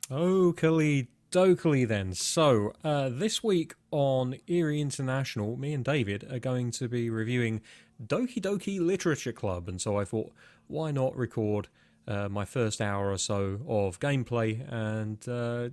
Doki Doki then. So, this week on Eerie International, me and David are going to be reviewing Doki Doki Literature Club, and so I thought, why not record my first hour or so of gameplay, and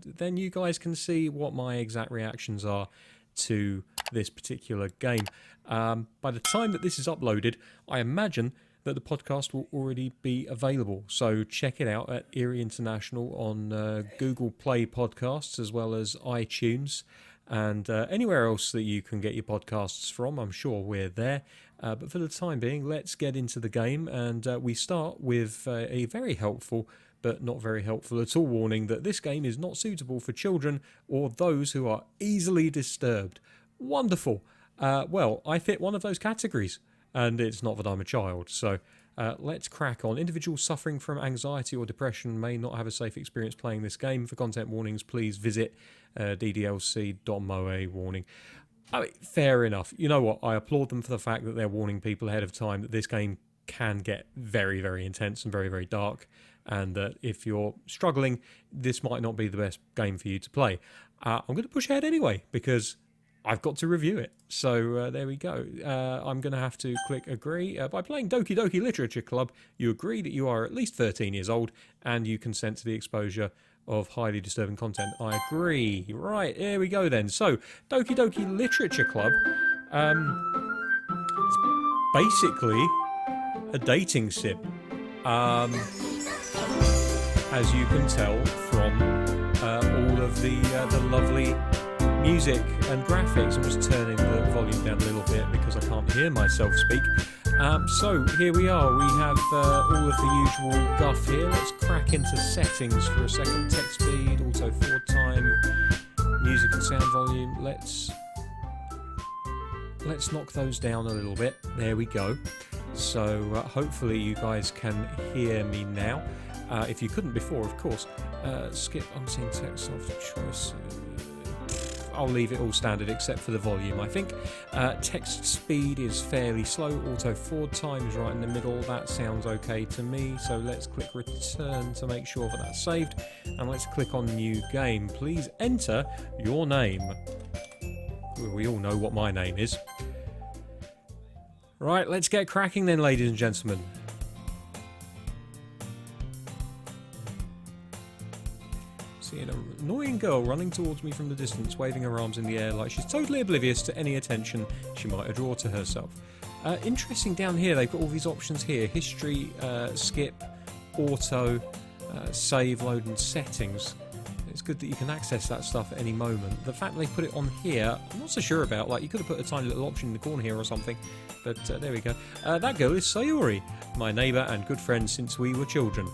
then you guys can see what my exact reactions are to this particular game. By the time that this is uploaded, I imagine that the podcast will already be available. So check it out at Eerie International on Google Play Podcasts as well as iTunes and anywhere else that you can get your podcasts from. I'm sure we're there. But for the time being, let's get into the game. And we start with a very helpful but not very helpful at all warning that this game is not suitable for children or those who are easily disturbed. Wonderful. Well, I fit one of those categories. And it's not that I'm a child, so let's crack on. Individuals suffering from anxiety or depression may not have a safe experience playing this game. For content warnings, please visit ddlc.moa warning. I mean, fair enough. You know what? I applaud them for the fact that they're warning people ahead of time that this game can get very, very intense and very, very dark, and that if you're struggling, this might not be the best game for you to play. I'm going to push ahead anyway, because I've got to review it. So there we go. I'm going to have to click agree. By playing Doki Doki Literature Club, you agree that you are at least 13 years old and you consent to the exposure of highly disturbing content. I agree. Right, here we go then. So, Doki Doki Literature Club, it's basically a dating sim. As you can tell from all of the lovely music and graphics. I'm just turning the volume down a little bit because I can't hear myself speak. So here we are. We have all of the usual guff here. Let's crack into settings for a second. Text speed, auto forward time, music and sound volume. Let's knock those down a little bit. There we go. So hopefully you guys can hear me now. If you couldn't before, of course. Skip unseen text of choice. I'll leave it all standard except for the volume, I think. Text speed is fairly slow. Auto forward time is right in the middle. That sounds okay to me. So let's click return to make sure that that's saved. And let's click on new game. Please enter your name. We all know what my name is. Right, let's get cracking then, ladies and gentlemen. See an annoying girl running towards me from the distance, waving her arms in the air like she's totally oblivious to any attention she might draw to herself. Interesting down here, they've got all these options here. History, skip, auto, save, load and settings. It's good that you can access that stuff at any moment. The fact they put it on here, I'm not so sure about. Like, you could have put a tiny little option in the corner here or something. But there we go. That girl is Sayori, my neighbour and good friend since we were children.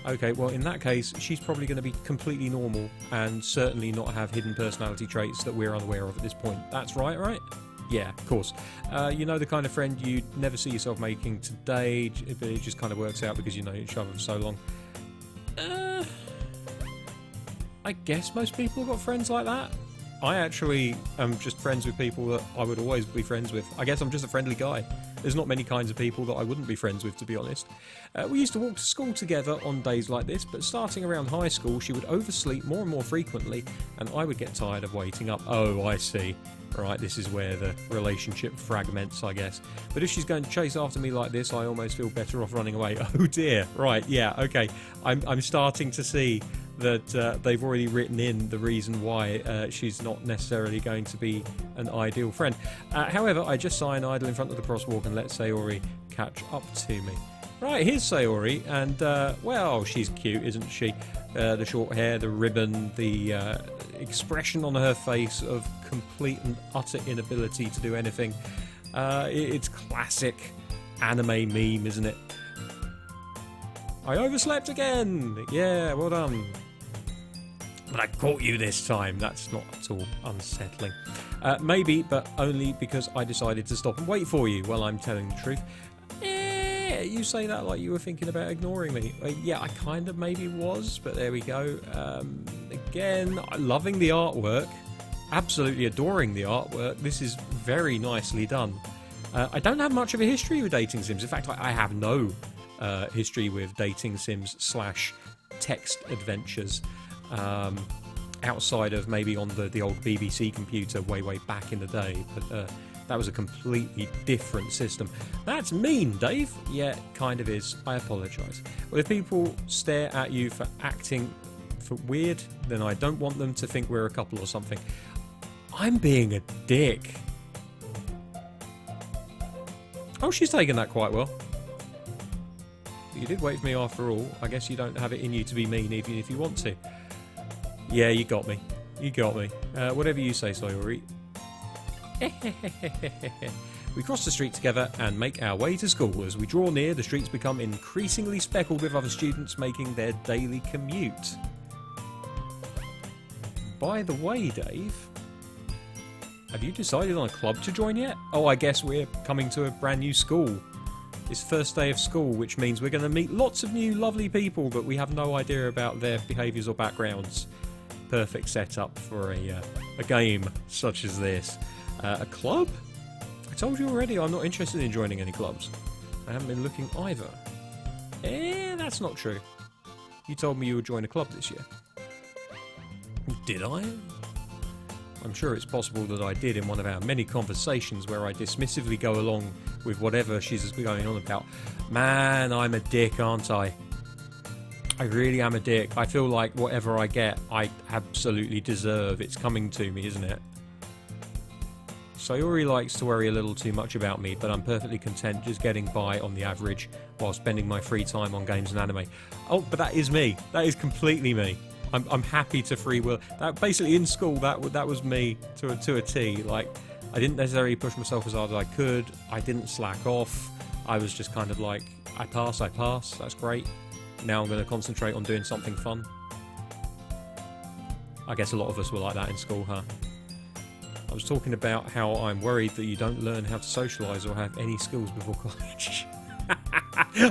Okay, well, in that case, she's probably going to be completely normal and certainly not have hidden personality traits that we're unaware of at this point. That's right? Yeah, of course. You know the kind of friend you'd never see yourself making today, but it just kind of works out because you know each other for so long. I guess most people have got friends like that. I actually am just friends with people that I would always be friends with. I guess I'm just a friendly guy. There's not many kinds of people that I wouldn't be friends with, to be honest. We used to walk to school together on days like this, but starting around high school, she would oversleep more and more frequently, and I would get tired of waiting up. Oh, I see. Right, this is where the relationship fragments, I guess. But if she's going to chase after me like this, I almost feel better off running away. Oh dear. Right, yeah, okay. I'm starting to see that they've already written in the reason why she's not necessarily going to be an ideal friend. However, I just saw an idle in front of the crosswalk and let Sayori catch up to me. Right, here's Sayori, and, well, she's cute, isn't she? The short hair, the ribbon, the expression on her face of complete and utter inability to do anything. It's classic anime meme, isn't it? I overslept again! Yeah, well done. But I caught you this time. That's not at all unsettling. Maybe, but only because I decided to stop and wait for you. Well, I'm telling the truth. You say that like you were thinking about ignoring me. Yeah, I kind of maybe was, but there we go. Again, loving the artwork. Absolutely adoring the artwork. This is very nicely done. I don't have much of a history with dating sims. In fact, I have no history with dating sims / text adventures. Outside of maybe on the old BBC computer way back in the day, but that was a completely different system. That's mean, Dave. Yeah, kind of is. I apologise. Well, if people stare at you for acting for weird, then I don't want them to think we're a couple or something. I'm being a dick. Oh, she's taken that quite well. You did wait for me after all. I guess you don't have it in you to be mean even if you want to. Yeah, you got me. You got me. Whatever you say, Sayori. We cross the street together and make our way to school. As we draw near, the streets become increasingly speckled with other students making their daily commute. By the way, Dave, have you decided on a club to join yet? Oh, I guess we're coming to a brand new school. It's first day of school, which means we're going to meet lots of new lovely people, but we have no idea about their behaviours or backgrounds. Perfect setup for a game such as this. A club? I told you already I'm not interested in joining any clubs. I haven't been looking either. That's not true. You told me you would join a club this year. Did I? I'm sure it's possible that I did in one of our many conversations where I dismissively go along with whatever she's going on about. Man, I'm a dick, aren't I? I really am a dick. I feel like whatever I get, I absolutely deserve. It's coming to me, isn't it? Sayori likes to worry a little too much about me, but I'm perfectly content just getting by on the average while spending my free time on games and anime. Oh, but that is me. That is completely me. I'm happy to free will. That basically in school, that was me to a T. Like, I didn't necessarily push myself as hard as I could. I didn't slack off. I was just kind of like, I pass. That's great. Now I'm going to concentrate on doing something fun. I guess a lot of us were like that in school, huh? I was talking about how I'm worried that you don't learn how to socialise or have any skills before college.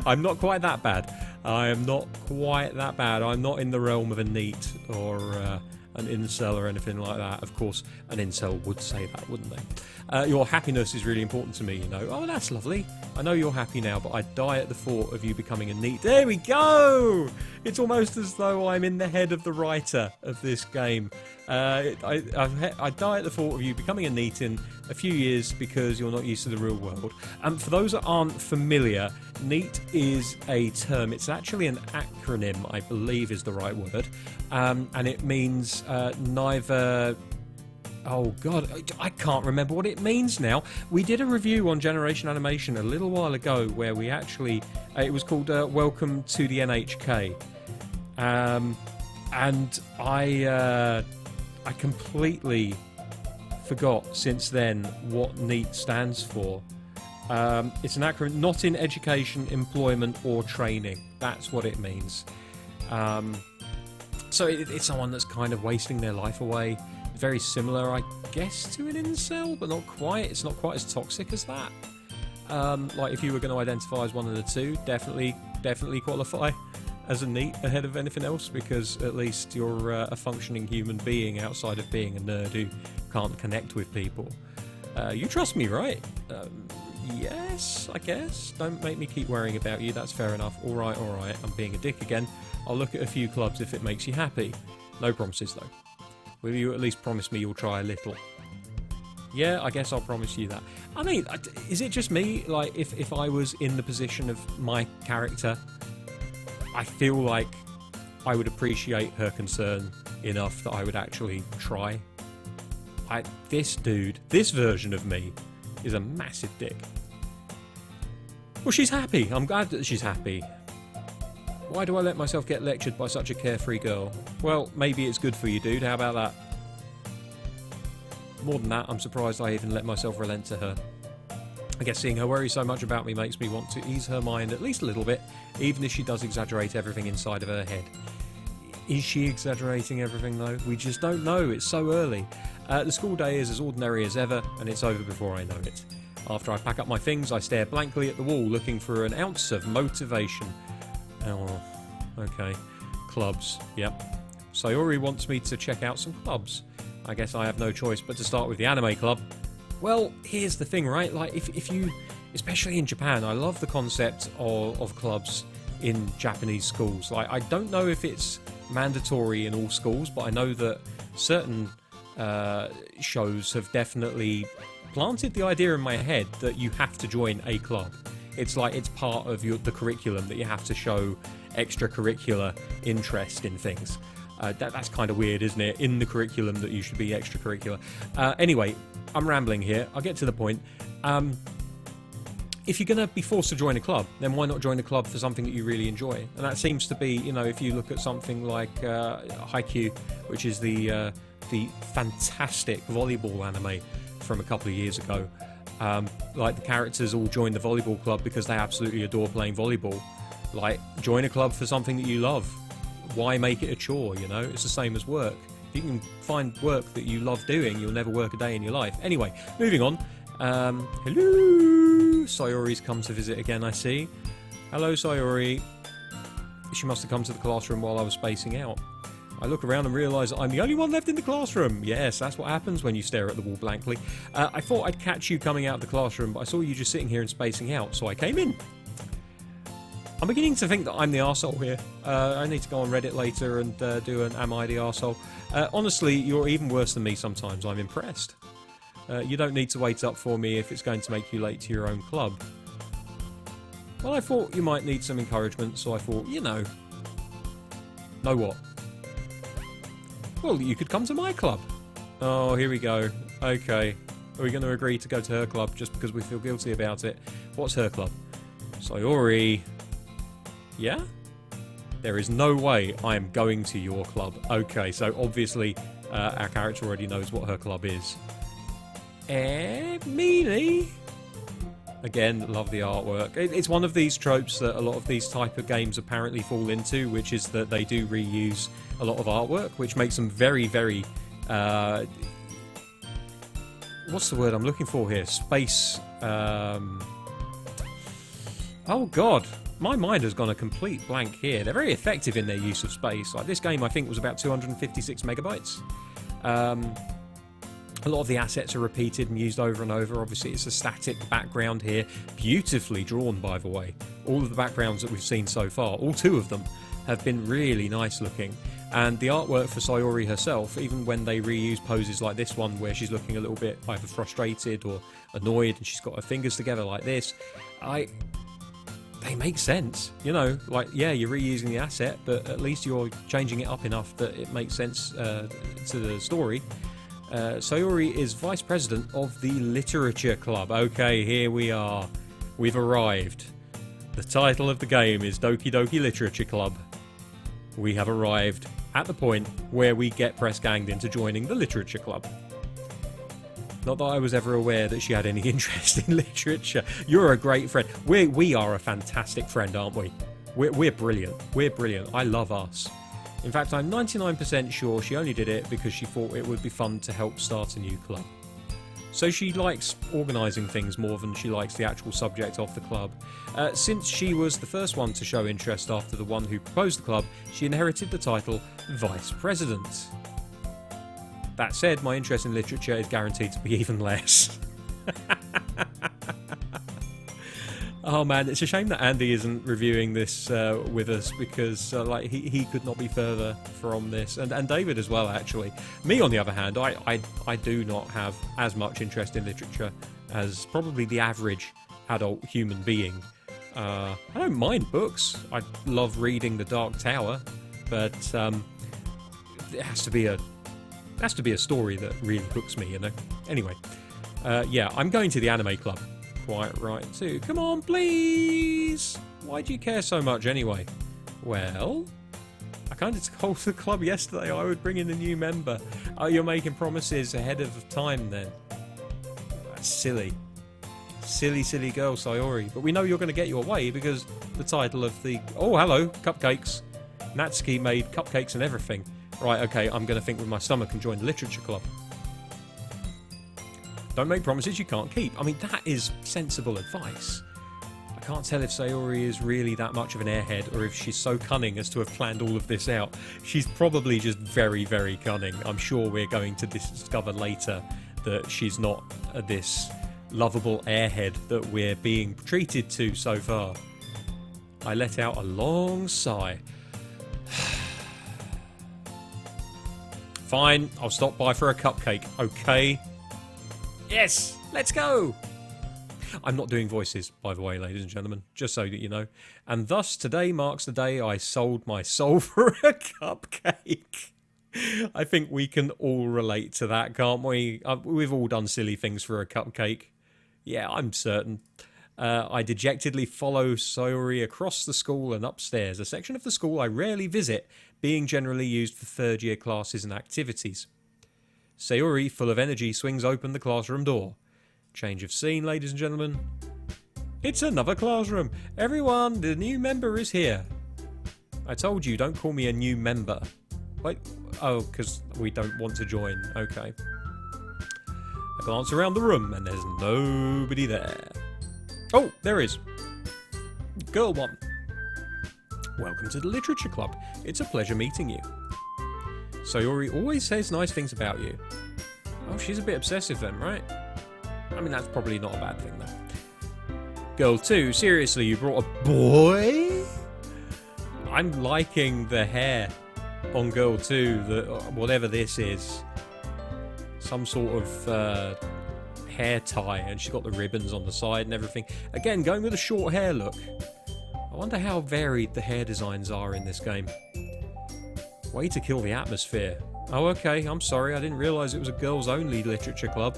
I'm not quite that bad. I am not quite that bad. I'm not in the realm of a NEET or an incel or anything like that. Of course, an incel would say that, wouldn't they? Your happiness is really important to me, you know. Oh, that's lovely. I know you're happy now, but I die at the thought of you becoming a NEET. There we go! It's almost as though I'm in the head of the writer of this game. I die at the thought of you becoming a NEET in a few years because you're not used to the real world. For those that aren't familiar, NEET is a term. It's actually an acronym, I believe is the right word. And it means neither... Oh god, I can't remember what it means now. We did a review on Generation Animation a little while ago where we actually... it was called Welcome to the NHK. And I completely forgot since then what NEET stands for. It's an acronym, not in education, employment or training. That's what it means. So it's someone that's kind of wasting their life away. Very similar, I guess, to an incel, but not quite. It's not quite as toxic as that. Like if you were going to identify as one of the two, definitely qualify as a NEET ahead of anything else, because at least you're a functioning human being outside of being a nerd who can't connect with people. You trust me, right? Yes, I guess. Don't make me keep worrying about you, that's fair enough. Alright, I'm being a dick again. I'll look at a few clubs if it makes you happy. No promises, though. Will you at least promise me you'll try a little? Yeah, I guess I'll promise you that. I mean, is it just me? Like, if I was in the position of my character, I feel like I would appreciate her concern enough that I would actually try. This dude, this version of me, is a massive dick. Well, she's happy. I'm glad that she's happy. Why do I let myself get lectured by such a carefree girl? Well, maybe it's good for you, dude. How about that? More than that, I'm surprised I even let myself relent to her. I guess seeing her worry so much about me makes me want to ease her mind at least a little bit, even if she does exaggerate everything inside of her head. Is she exaggerating everything, though? We just don't know. It's so early. The school day is as ordinary as ever, and it's over before I know it. After I pack up my things, I stare blankly at the wall, looking for an ounce of motivation. Oh, okay. Clubs, yep. Sayori wants me to check out some clubs. I guess I have no choice but to start with the anime club. Well, here's the thing, right? Like, if you... Especially in Japan, I love the concept of clubs in Japanese schools. Like, I don't know if it's mandatory in all schools, but I know that certain shows have definitely planted the idea in my head that you have to join a club. It's like it's part of the curriculum that you have to show extracurricular interest in things. That's kind of weird, isn't it? In the curriculum that you should be extracurricular. Anyway, I'm rambling here. I'll get to the point. If you're going to be forced to join a club, then why not join a club for something that you really enjoy? And that seems to be, you know, if you look at something like Haikyuu, which is the fantastic volleyball anime from a couple of years ago. Like, the characters all join the volleyball club because they absolutely adore playing volleyball. Like, join a club for something that you love. Why make it a chore, you know? It's the same as work. If you can find work that you love doing, you'll never work a day in your life. Anyway, moving on. Hello! Sayori's come to visit again, I see. Hello, Sayori. She must have come to the classroom while I was spacing out. I look around and realise I'm the only one left in the classroom. Yes, that's what happens when you stare at the wall blankly. I thought I'd catch you coming out of the classroom, but I saw you just sitting here and spacing out, so I came in. I'm beginning to think that I'm the arsehole here. I need to go on Reddit later and do an Am I the Arsehole? Honestly, you're even worse than me sometimes. I'm impressed. You don't need to wait up for me if it's going to make you late to your own club. Well, I thought you might need some encouragement, so I thought, you know. Know what? Well, you could come to my club. Oh, here we go. Okay. Are we going to agree to go to her club just because we feel guilty about it? What's her club? Sayori. Yeah? There is no way I am going to your club. Okay, so obviously our character already knows what her club is. Meanie? Again, love the artwork. It's one of these tropes that a lot of these type of games apparently fall into, which is that they do reuse a lot of artwork, which makes them very, very... what's the word I'm looking for here? Space... Oh, God. My mind has gone a complete blank here. They're very effective in their use of space. Like, this game, I think, was about 256 megabytes. A lot of the assets are repeated and used over and over. Obviously, it's a static background here. Beautifully drawn, by the way. All of the backgrounds that we've seen so far, all two of them, have been really nice looking. And the artwork for Sayori herself, even when they reuse poses like this one, where she's looking a little bit either frustrated or annoyed, and she's got her fingers together like this, they make sense. You know, like, yeah, you're reusing the asset, but at least you're changing it up enough that it makes sense to the story. Sayori is Vice President of the Literature Club. Okay, here we are. We've arrived. The title of the game is Doki Doki Literature Club. We have arrived at the point where we get press ganged into joining the Literature Club. Not that I was ever aware that she had any interest in literature. You're a great friend. We are a fantastic friend, aren't we? We're brilliant. We're brilliant. I love us. In fact, I'm 99% sure she only did it because she thought it would be fun to help start a new club. So she likes organising things more than she likes the actual subject of the club. Since she was the first one to show interest after the one who proposed the club, she inherited the title Vice President. That said, my interest in literature is guaranteed to be even less. Oh man, it's a shame that Andy isn't reviewing this with us, because like he could not be further from this, and David as well, actually. Me, on the other hand, I do not have as much interest in literature as probably the average adult human being. I don't mind books. I love reading The Dark Tower, but it has to be a story that really hooks me, you know. Anyway, yeah, I'm going to the anime club. Quite right too. Come on, please! Why do you care so much anyway? Well, I kind of told the club yesterday I would bring in a new member. Oh, you're making promises ahead of time then. That's silly. Silly, silly girl, Sayori. But we know you're going to get your way because the title of the... Oh, hello, cupcakes. Natsuki made cupcakes and everything. Right, okay, I'm going to think with my stomach and join the literature club. Don't make promises you can't keep. I mean, that is sensible advice. I can't tell if Sayori is really that much of an airhead or if she's so cunning as to have planned all of this out. She's probably just very, very cunning. I'm sure we're going to discover later that she's not this lovable airhead that we're being treated to so far. I let out a long sigh. Fine, I'll stop by for a cupcake, okay? Yes, let's go! I'm not doing voices, by the way, ladies and gentlemen, just so that you know. And thus, today marks the day I sold my soul for a cupcake. I think we can all relate to that, can't we? We've all done silly things for a cupcake. Yeah, I'm certain. I dejectedly follow Sayori across the school and upstairs, a section of the school I rarely visit, being generally used for third-year classes and activities. Sayori, full of energy, swings open the classroom door. Change of scene, ladies and gentlemen. It's another classroom. Everyone, the new member is here. I told you, don't call me a new member. Wait, oh, because we don't want to join. Okay. I glance around the room and there's nobody there. Oh, there is. Girl 1. Welcome to the Literature Club. It's a pleasure meeting you. Sayori always says nice things about you. Oh, she's a bit obsessive then, right? I mean, that's probably not a bad thing, though. Girl 2, seriously, you brought a boy? I'm liking the hair on Girl 2, whatever this is. Some sort of hair tie, and she's got the ribbons on the side and everything. Again, going with a short hair look. I wonder how varied the hair designs are in this game. Way to kill the atmosphere. Oh, okay, I'm sorry, I didn't realise it was a girls-only literature club.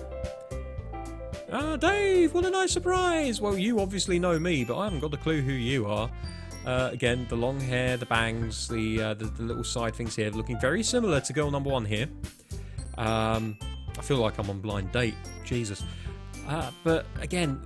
Ah, Dave, what a nice surprise! Well, you obviously know me, but I haven't got a clue who you are. Again, the long hair, the bangs, the little side things here, looking very similar to girl number 1 here. I feel like I'm on blind date. Jesus. But again,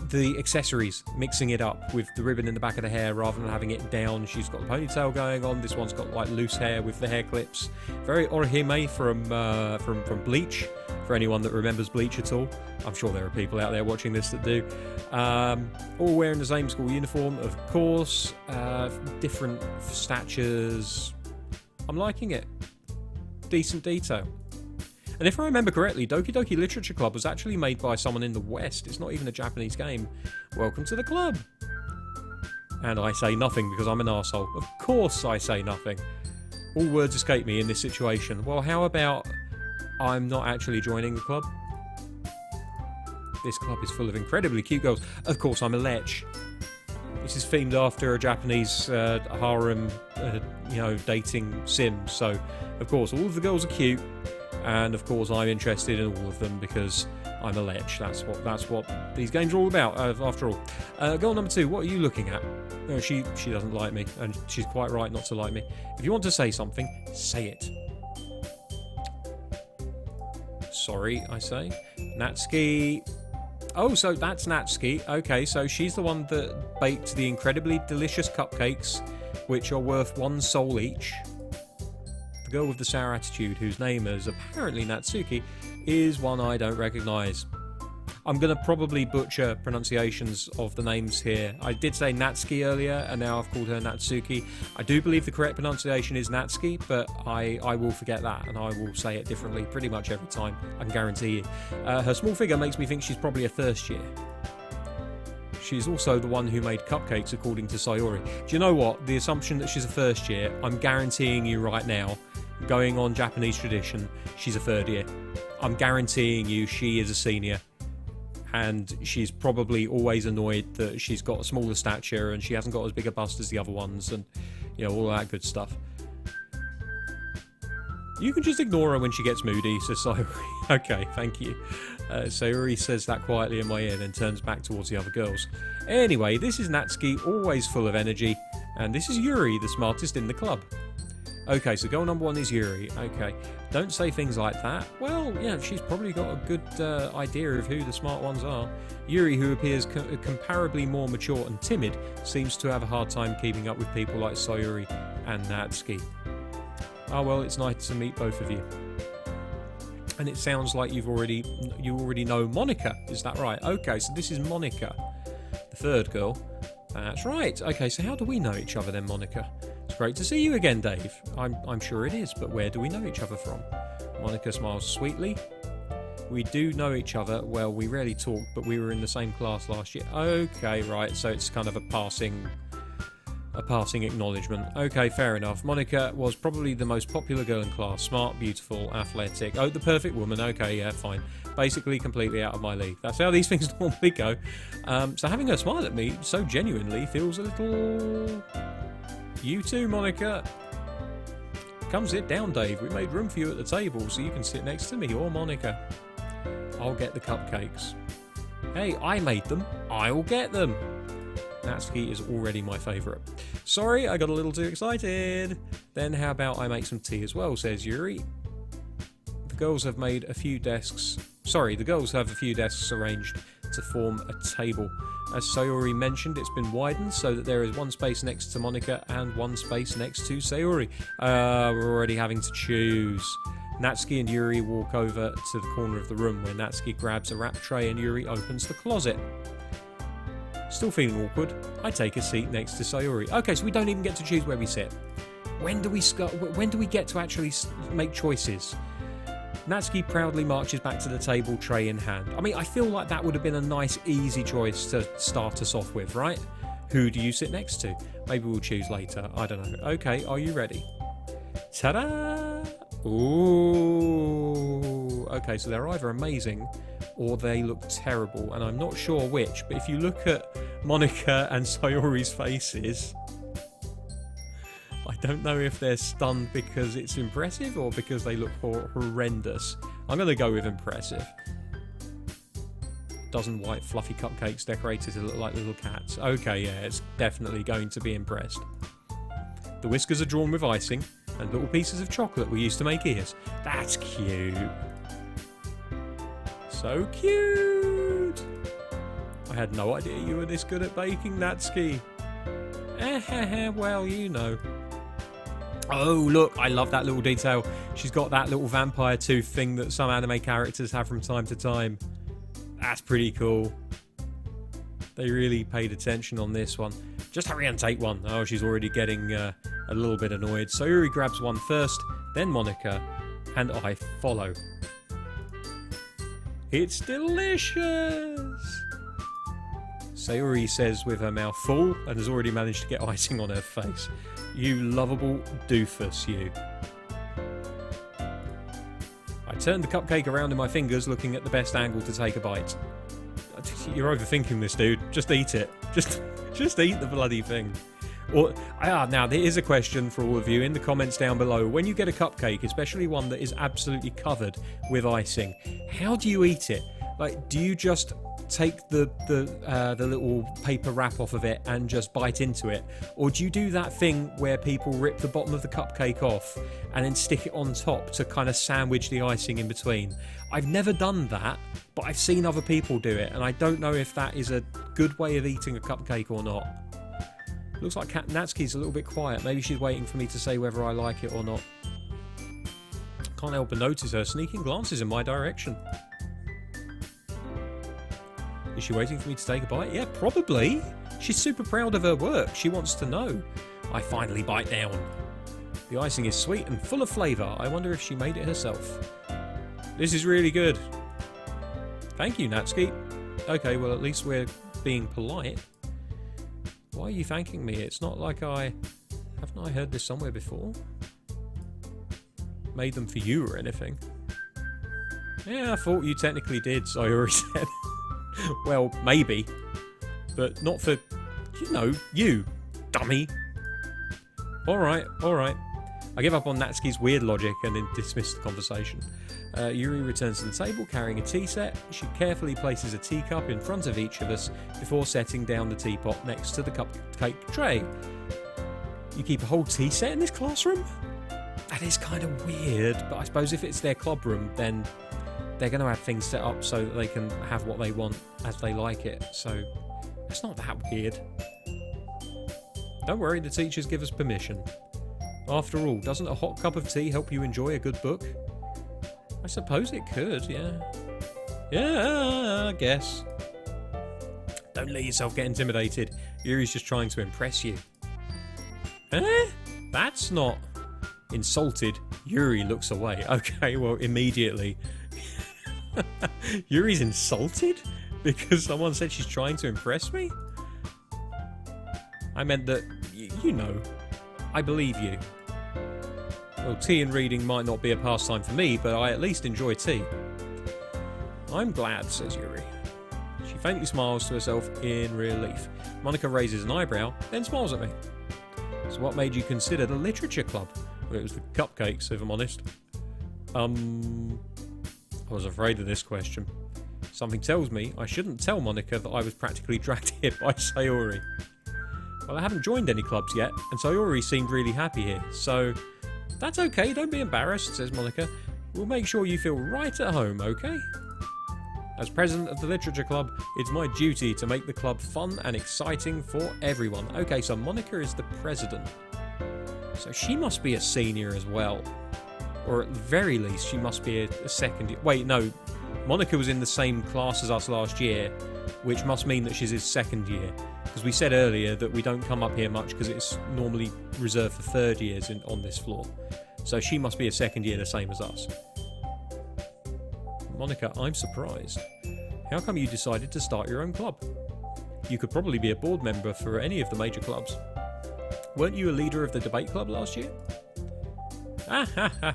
the accessories, mixing it up with the ribbon in the back of the hair rather than having it down. She's got the ponytail going on. This one's got like loose hair with the hair clips. Very Orihime from Bleach. For anyone that remembers Bleach at all. I'm sure there are people out there watching this that do. All wearing the same school uniform, of course. Different statures. I'm liking it. Decent detail. And if I remember correctly, Doki Doki Literature Club was actually made by someone in the West. It's not even a Japanese game. Welcome to the club. And I say nothing because I'm an arsehole. Of course I say nothing. All words escape me in this situation. Well, how about I'm not actually joining the club? This club is full of incredibly cute girls. Of course, I'm a lech. This is themed after a Japanese harem, dating sim. So, of course, all of the girls are cute. And of course, I'm interested in all of them because I'm a lech. That's what these games are all about. After all, girl number 2, what are you looking at? No, she doesn't like me, and she's quite right not to like me. If you want to say something, say it. Sorry, I say. Natsuki. Oh, so that's Natsuki. Okay, so she's the one that baked the incredibly delicious cupcakes, which are worth 1 soul each. The girl with the sour attitude, whose name is apparently Natsuki, is one I don't recognise. I'm going to probably butcher pronunciations of the names here. I did say Natsuki earlier, and now I've called her Natsuki. I do believe the correct pronunciation is Natsuki, but I will forget that, and I will say it differently pretty much every time, I can guarantee you. Her small figure makes me think she's probably a first year. She's also the one who made cupcakes, according to Sayori. Do you know what? The assumption that she's a first year, I'm guaranteeing you right now, going on Japanese tradition, she's a third year. I'm guaranteeing you she is a senior. And she's probably always annoyed that she's got a smaller stature and she hasn't got as big a bust as the other ones and, all that good stuff. You can just ignore her when she gets moody, says Sayori. Okay, thank you. Sayori says that quietly in my ear, then turns back towards the other girls. Anyway, this is Natsuki, always full of energy, and this is Yuri, the smartest in the club. Okay, so goal number 1 is Yuri. Okay, don't say things like that. Well, she's probably got a good idea of who the smart ones are. Yuri, who appears comparably more mature and timid, seems to have a hard time keeping up with people like Sayori and Natsuki. Oh well, it's nice to meet both of you. And it sounds like you already know Monica, is that right? Okay, so this is Monica, the third girl. That's right. Okay, so how do we know each other then, Monica? It's great to see you again, Dave. I'm sure it is, but where do we know each other from? Monica smiles sweetly. We do know each other. Well, we rarely talk, but we were in the same class last year. Okay, right, so it's kind of a passing A passing acknowledgement. Okay, fair enough. Monica was probably the most popular girl in class. Smart, beautiful, athletic. Oh, the perfect woman. Okay, yeah, fine. Basically completely out of my league. That's how these things normally go. So having her smile at me so genuinely feels a little... You too, Monica. Come sit down, Dave. We made room for you at the table so you can sit next to me or Monica. I'll get the cupcakes. Hey, I made them. I'll get them. Natsuki is already my favourite. Sorry, I got a little too excited. Then how about I make some tea as well, says Yuri. The girls have made a few desks... Sorry, the girls have a few desks arranged to form a table. As Sayori mentioned, it's been widened so that there is one space next to Monica and one space next to Sayori. We're already having to choose. Natsuki and Yuri walk over to the corner of the room where Natsuki grabs a wrap tray and Yuri opens the closet. Still feeling awkward, I take a seat next to Sayori. Okay, so we don't even get to choose where we sit. When do we get to actually make choices? Natsuki proudly marches back to the table, tray in hand. I mean, I feel like that would have been a nice, easy choice to start us off with, right? Who do you sit next to? Maybe we'll choose later. I don't know. Okay, are you ready? Ta-da! Ooh. Okay, so they're either amazing or they look terrible, and I'm not sure which, but if you look at Monica and Sayori's faces... I don't know if they're stunned because it's impressive or because they look horrendous. I'm going to go with impressive. Dozen white fluffy cupcakes decorated to look like little cats. Okay, yeah, it's definitely going to be impressed. The whiskers are drawn with icing and little pieces of chocolate we used to make ears. That's cute. So cute. I had no idea you were this good at baking, Natsuki. Well, you know. Oh, look, I love that little detail. She's got that little vampire tooth thing that some anime characters have from time to time. That's pretty cool. They really paid attention on this one. Just hurry and take one. Oh, she's already getting a little bit annoyed. Sayori grabs one first, then Monica, and I follow. It's delicious! Sayori says with her mouth full and has already managed to get icing on her face. You lovable doofus, you. I turned the cupcake around in my fingers, looking at the best angle to take a bite. You're overthinking this, dude. Just eat it. Just eat the bloody thing. Or now there is a question for all of you in the comments down below. When you get a cupcake, especially one that is absolutely covered with icing, how do you eat it? Like, do you just take the little paper wrap off of it and just bite into it, or do you do that thing where people rip the bottom of the cupcake off and then stick it on top to kind of sandwich the icing in between? I've never done that, but I've seen other people do it, and I don't know if that is a good way of eating a cupcake or not. Looks like Natsuki's a little bit quiet. Maybe she's waiting for me to say whether I like it or not. Can't help but notice her sneaking glances in my direction. Is she waiting for me to take a bite? Yeah, probably. She's super proud of her work. She wants to know. I finally bite down. The icing is sweet and full of flavour. I wonder if she made it herself. This is really good. Thank you, Natsuki. Okay, well, at least we're being polite. Why are you thanking me? It's not like haven't I heard this somewhere before? Made them for you or anything. Yeah, I thought you technically did, so I already said. Well, maybe. But not for, you, dummy. Alright. I give up on Natsuki's weird logic and then dismiss the conversation. Yuri returns to the table carrying a tea set. She carefully places a teacup in front of each of us before setting down the teapot next to the cupcake tray. You keep a whole tea set in this classroom? That is kind of weird, but I suppose if it's their club room, then they're going to have things set up so that they can have what they want as they like it, so it's not that weird. Don't worry, the teachers give us permission. After all, doesn't a hot cup of tea help you enjoy a good book? I suppose it could, yeah. Yeah, I guess. Don't let yourself get intimidated. Yuri's just trying to impress you. That's not... Insulted, Yuri looks away. Okay, well, immediately. Yuri's insulted? Because someone said she's trying to impress me? I meant that you know, I believe you. Well, tea and reading might not be a pastime for me, but I at least enjoy tea. I'm glad, says Yuri. She faintly smiles to herself in relief. Monica raises an eyebrow, then smiles at me. So what made you consider the literature club? Well, it was the cupcakes, if I'm honest. I was afraid of this question. Something tells me I shouldn't tell Monica that I was practically dragged here by Sayori. Well, I haven't joined any clubs yet, and Sayori seemed really happy here, so... That's okay, don't be embarrassed, says Monica. We'll make sure you feel right at home, okay? As president of the Literature Club, it's my duty to make the club fun and exciting for everyone. Okay, so Monica is the president. So she must be a senior as well. Or at the very least, she must be a second year. Wait, no. Monica was in the same class as us last year, which must mean that she's his second year. Because we said earlier that we don't come up here much because it's normally reserved for third years on this floor. So she must be a second year the same as us. Monica, I'm surprised. How come you decided to start your own club? You could probably be a board member for any of the major clubs. Weren't you a leader of the debate club last year?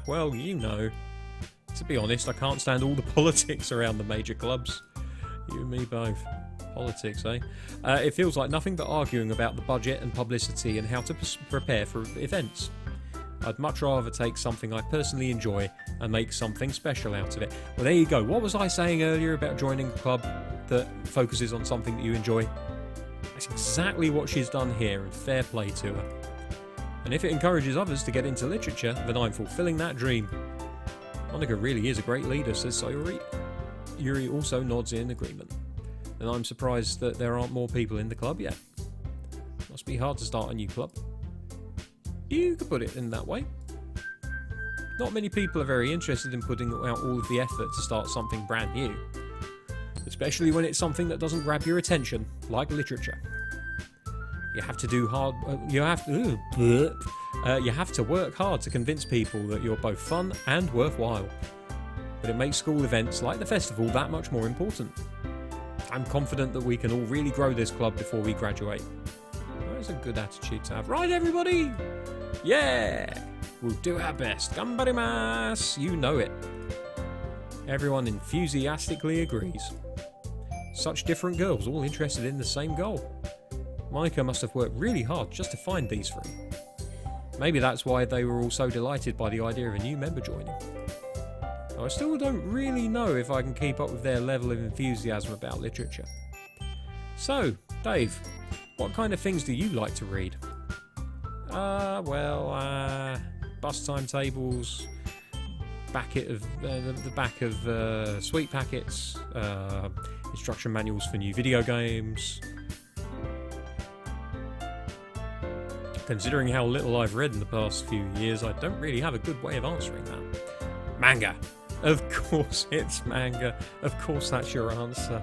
Well, you know. To be honest, I can't stand all the politics around the major clubs. You and me both. Politics, eh? It feels like nothing but arguing about the budget and publicity and how to prepare for events. I'd much rather take something I personally enjoy and make something special out of it. Well, there you go. What was I saying earlier about joining a club that focuses on something that you enjoy? That's exactly what she's done here, and fair play to her. And if it encourages others to get into literature, then I'm fulfilling that dream. Monica really is a great leader, says Sayori. Yuri also nods in agreement. And I'm surprised that there aren't more people in the club yet. Must be hard to start a new club. You could put it in that way. Not many people are very interested in putting out all of the effort to start something brand new. Especially when it's something that doesn't grab your attention, like literature. You have to do hard... you have to work hard to convince people that you're both fun and worthwhile. But it makes school events like the festival that much more important. I'm confident that we can all really grow this club before we graduate. That's a good attitude to have. Right, everybody? Yeah! We'll do our best. Gambarimasu! You know it. Everyone enthusiastically agrees. Such different girls, all interested in the same goal. Monica must have worked really hard just to find these three. Maybe that's why they were all so delighted by the idea of a new member joining. I still don't really know if I can keep up with their level of enthusiasm about literature. So, Dave, what kind of things do you like to read? Bus timetables, the back of sweet packets, instruction manuals for new video games. Considering how little I've read in the past few years, I don't really have a good way of answering that. Manga! Of course it's manga. Of course that's your answer.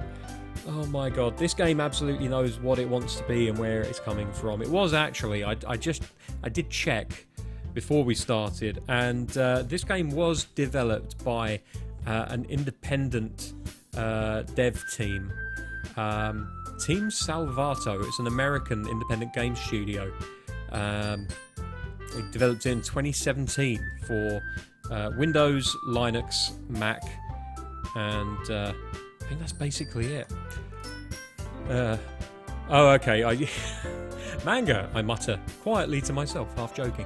Oh my god, this game absolutely knows what it wants to be and where it's coming from. It was actually, I did check before we started, and this game was developed by an independent dev team. Team Salvato. It's an American independent game studio. It developed in 2017 for Windows, Linux, Mac, and I think that's basically it. Okay. Manga, I mutter, quietly to myself, half joking.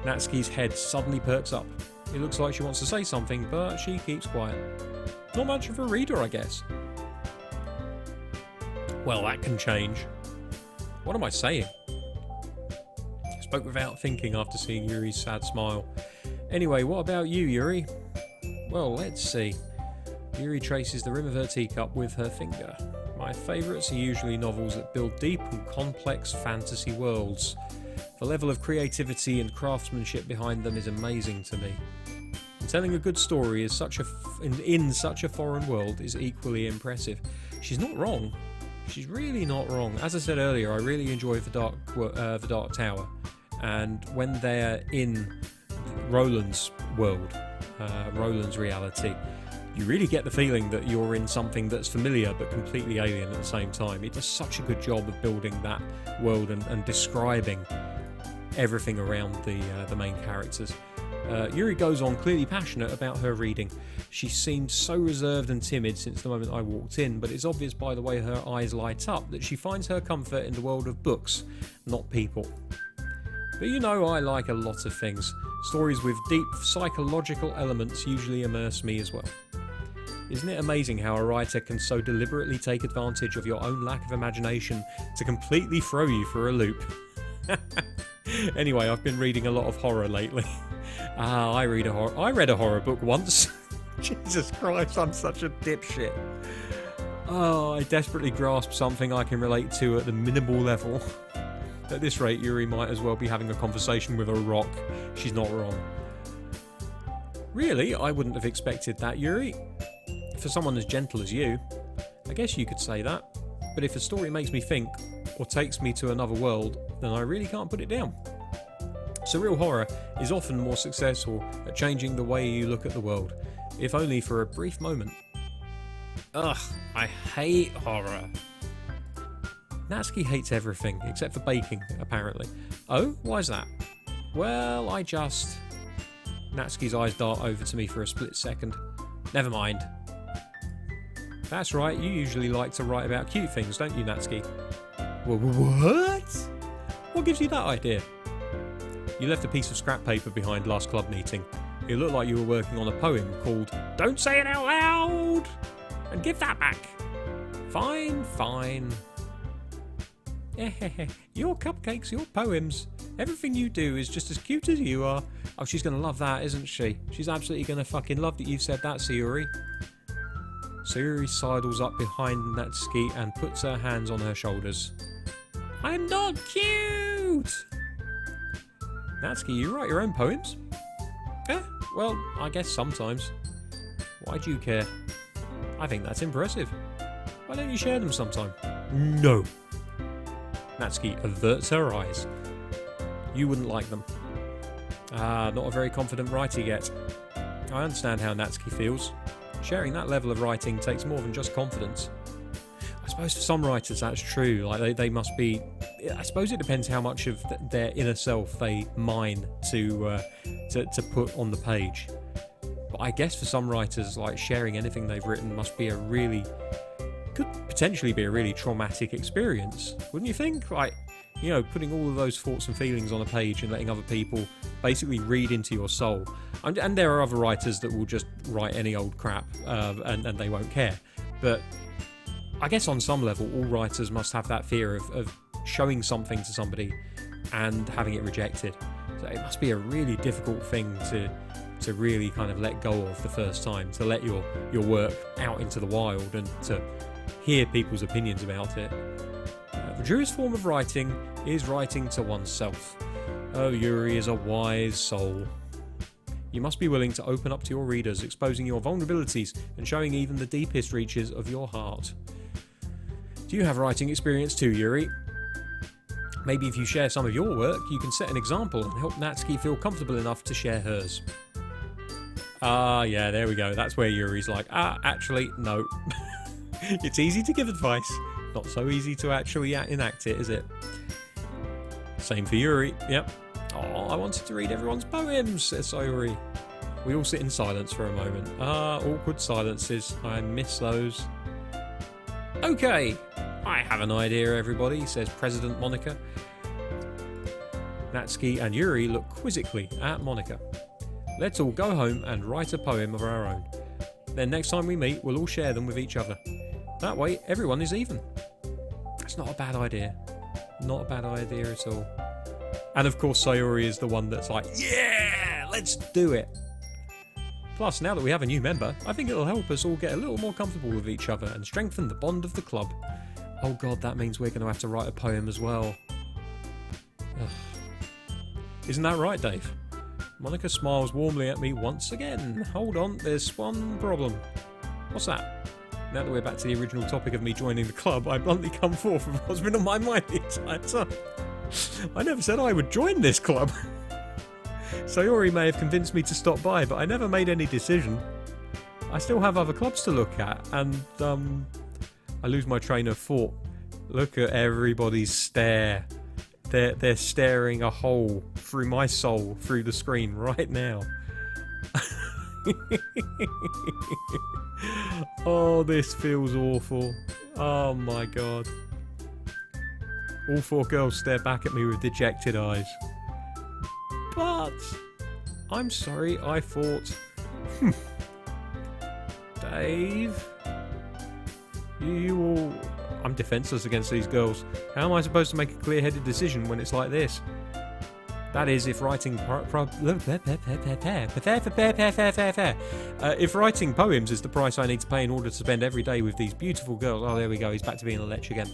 Natsuki's head suddenly perks up. It looks like she wants to say something, but she keeps quiet. Not much of a reader, I guess. Well, that can change. What am I saying? I spoke without thinking after seeing Yuri's sad smile. Anyway, what about you, Yuri? Well, let's see. Yuri traces the rim of her teacup with her finger. My favourites are usually novels that build deep and complex fantasy worlds. The level of creativity and craftsmanship behind them is amazing to me. And telling a good story in such a foreign world is equally impressive. She's not wrong. She's really not wrong. As I said earlier, I really enjoy the Dark Tower, and when they're in Roland's world, Roland's reality, You really get the feeling that you're in something that's familiar but completely alien at the same time. It does such a good job of building that world and describing everything around the main characters. Yuri goes on clearly passionate about her reading. She seemed so reserved and timid since the moment I walked in, but it's obvious by the way her eyes light up that she finds her comfort in the world of books, not people. But you know, I like a lot of things. Stories with deep psychological elements usually immerse me as well. Isn't it amazing how a writer can so deliberately take advantage of your own lack of imagination to completely throw you for a loop? Anyway, I've been reading a lot of horror lately. I read a horror book once. Jesus Christ, I'm such a dipshit. Oh, I desperately grasp something I can relate to at the minimal level. At this rate, Yuri might as well be having a conversation with a rock. She's not wrong. Really, I wouldn't have expected that, Yuri. For someone as gentle as you, I guess you could say that. But if a story makes me think, or takes me to another world, then I really can't put it down. Surreal horror is often more successful at changing the way you look at the world, if only for a brief moment. Ugh, I hate horror. Natsuki hates everything, except for baking, apparently. Oh, why is that? Well, Natsuki's eyes dart over to me for a split second. Never mind. That's right, you usually like to write about cute things, don't you, Natsuki? What? What gives you that idea? You left a piece of scrap paper behind last club meeting. It looked like you were working on a poem called Don't Say It Out Loud! And give that back. Fine. Your cupcakes, your poems. Everything you do is just as cute as you are. Oh, she's going to love that, isn't she? She's absolutely going to fucking love that you've said that, Sayuri. Sayuri sidles up behind Natsuki and puts her hands on her shoulders. I'm not cute! Natsuki, you write your own poems? Yeah, well, I guess sometimes. Why do you care? I think that's impressive. Why don't you share them sometime? No. Natsuki averts her eyes. You wouldn't like them. Not a very confident writer yet. I understand how Natsuki feels. Sharing that level of writing takes more than just confidence. I suppose for some writers that's true. Like they must be. I suppose it depends how much of their inner self they mine to put on the page. But I guess for some writers, like sharing anything they've written could potentially be a really traumatic experience, wouldn't you think? Like, you know, putting all of those thoughts and feelings on a page and letting other people basically read into your soul. And there are other writers that will just write any old crap and they won't care. But I guess on some level, all writers must have that fear of showing something to somebody and having it rejected. So it must be a really difficult thing to really kind of let go of the first time, to let your work out into the wild and to hear people's opinions about it. The truest form of writing is writing to oneself. Oh, Yuri is a wise soul. You must be willing to open up to your readers, exposing your vulnerabilities and showing even the deepest reaches of your heart. Do you have writing experience too, Yuri? Maybe if you share some of your work, you can set an example and help Natsuki feel comfortable enough to share hers. Yeah, there we go. That's where Yuri's like, actually, no. It's easy to give advice, not so easy to actually enact it, is it? Same for Yuri, yep. Oh, I wanted to read everyone's poems, says Sayuri. We all sit in silence for a moment. Awkward silences. I miss those. Okay, I have an idea, everybody, says President Monica. Natsuki and Yuri look quizzically at Monica. Let's all go home and write a poem of our own. Then next time we meet, we'll all share them with each other. That way, everyone is even. That's not a bad idea. Not a bad idea at all. And of course, Sayuri is the one that's like, yeah, let's do it. Plus, now that we have a new member, I think it'll help us all get a little more comfortable with each other and strengthen the bond of the club. Oh god, that means we're going to have to write a poem as well. Ugh. Isn't that right, Dave? Monica smiles warmly at me once again. Hold on, there's one problem. What's that? Now that we're back to the original topic of me joining the club, I bluntly come forth with what's been on my mind the entire time. I never said I would join this club. Sayuri may have convinced me to stop by, but I never made any decision. I still have other clubs to look at, and I lose my train of thought. Look at everybody's stare. They're staring a hole through my soul through the screen right now. Oh, this feels awful. Oh my god. All 4 girls stare back at me with dejected eyes. But I'm sorry, I thought... Dave? You all... I'm defenseless against these girls. How am I supposed to make a clear-headed decision when it's like this? That is, if writing if writing poems is the price I need to pay in order to spend every day with these beautiful girls... Oh, there we go, he's back to being a lech again.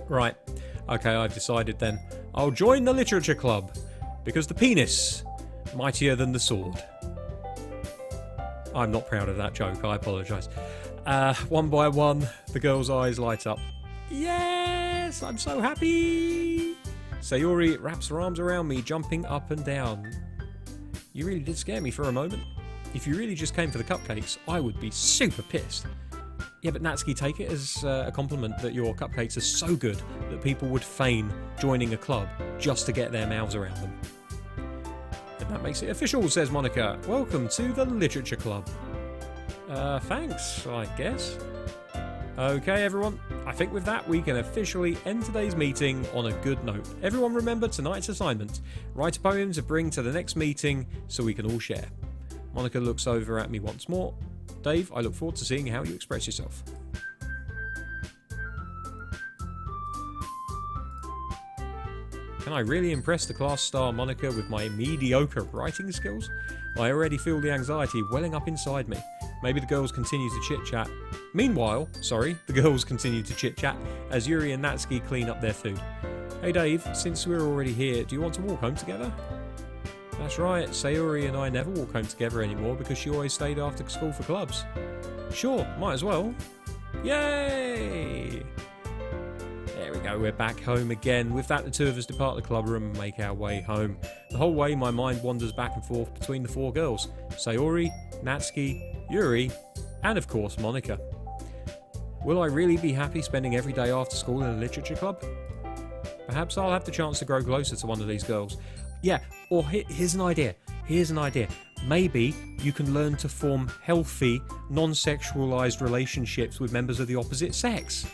Right, okay, I've decided then. I'll join the literature club, because the penis, mightier than the sword. I'm not proud of that joke, I apologise. One by one, the girl's eyes light up. Yes, I'm so happy! Sayori wraps her arms around me, jumping up and down. You really did scare me for a moment. If you really just came for the cupcakes, I would be super pissed. Yeah, but Natsuki, take it as a compliment that your cupcakes are so good that people would feign joining a club just to get their mouths around them. And that makes it official, says Monica. Welcome to the Literature Club. Thanks, I guess. Okay, everyone. I think with that, we can officially end today's meeting on a good note. Everyone remember tonight's assignment. Write a poem to bring to the next meeting so we can all share. Monica looks over at me once more. Dave, I look forward to seeing how you express yourself. Can I really impress the class star Monica with my mediocre writing skills? I already feel the anxiety welling up inside me. Maybe the girls continue to chit-chat. Meanwhile, the girls continue to chit-chat as Yuri and Natsuki clean up their food. Hey Dave, since we're already here, do you want to walk home together? That's right, Sayori and I never walk home together anymore because she always stayed after school for clubs. Sure, might as well. Yay! There we go, we're back home again. With that, the two of us depart the club room and make our way home. The whole way, my mind wanders back and forth between the 4 girls. Sayori, Natsuki, Yuri, and of course Monica. Will I really be happy spending every day after school in a literature club? Perhaps I'll have the chance to grow closer to one of these girls. Yeah, or here's an idea. Maybe you can learn to form healthy, non-sexualized relationships with members of the opposite sex.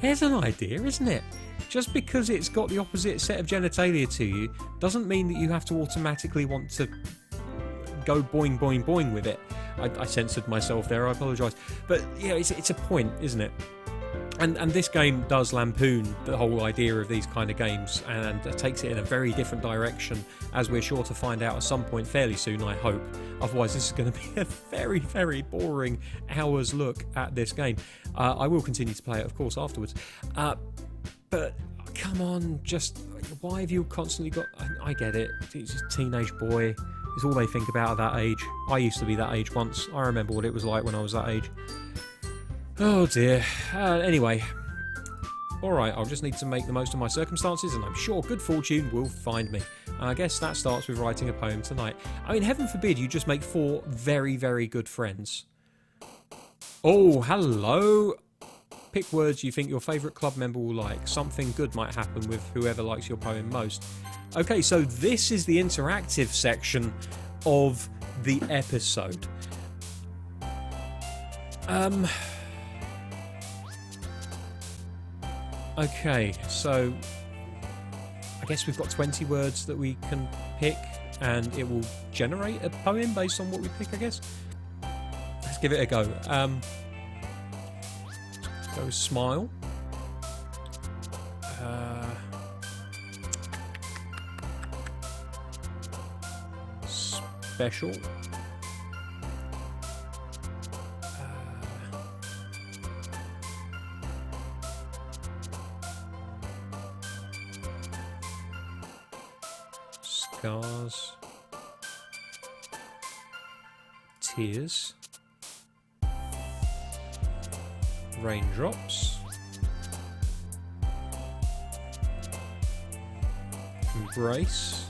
Here's an idea, isn't it? Just because it's got the opposite set of genitalia to you doesn't mean that you have to automatically want to go boing boing boing with it. I censored myself there, I apologise. But, yeah, it's a point, isn't it? And this game does lampoon the whole idea of these kind of games and takes it in a very different direction, as we're sure to find out at some point fairly soon, I hope. Otherwise, this is going to be a very, very boring hour's look at this game. I will continue to play it, of course, afterwards. But, come on, just... Why have you constantly got... I get it. It's just teenage boy. It's all they think about at that age. I used to be that age once. I remember what it was like when I was that age. Oh dear. Anyway. Alright, I'll just need to make the most of my circumstances and I'm sure good fortune will find me. And I guess that starts with writing a poem tonight. I mean, heaven forbid you just make 4 very, very good friends. Oh, hello. Pick words you think your favourite club member will like. Something good might happen with whoever likes your poem most. Okay, so this is the interactive section of the episode. Okay, so I guess we've got 20 words that we can pick and it will generate a poem based on what we pick, I guess. Let's give it a go. Let's go smile. Special. Scars. Tears. Raindrops. Embrace.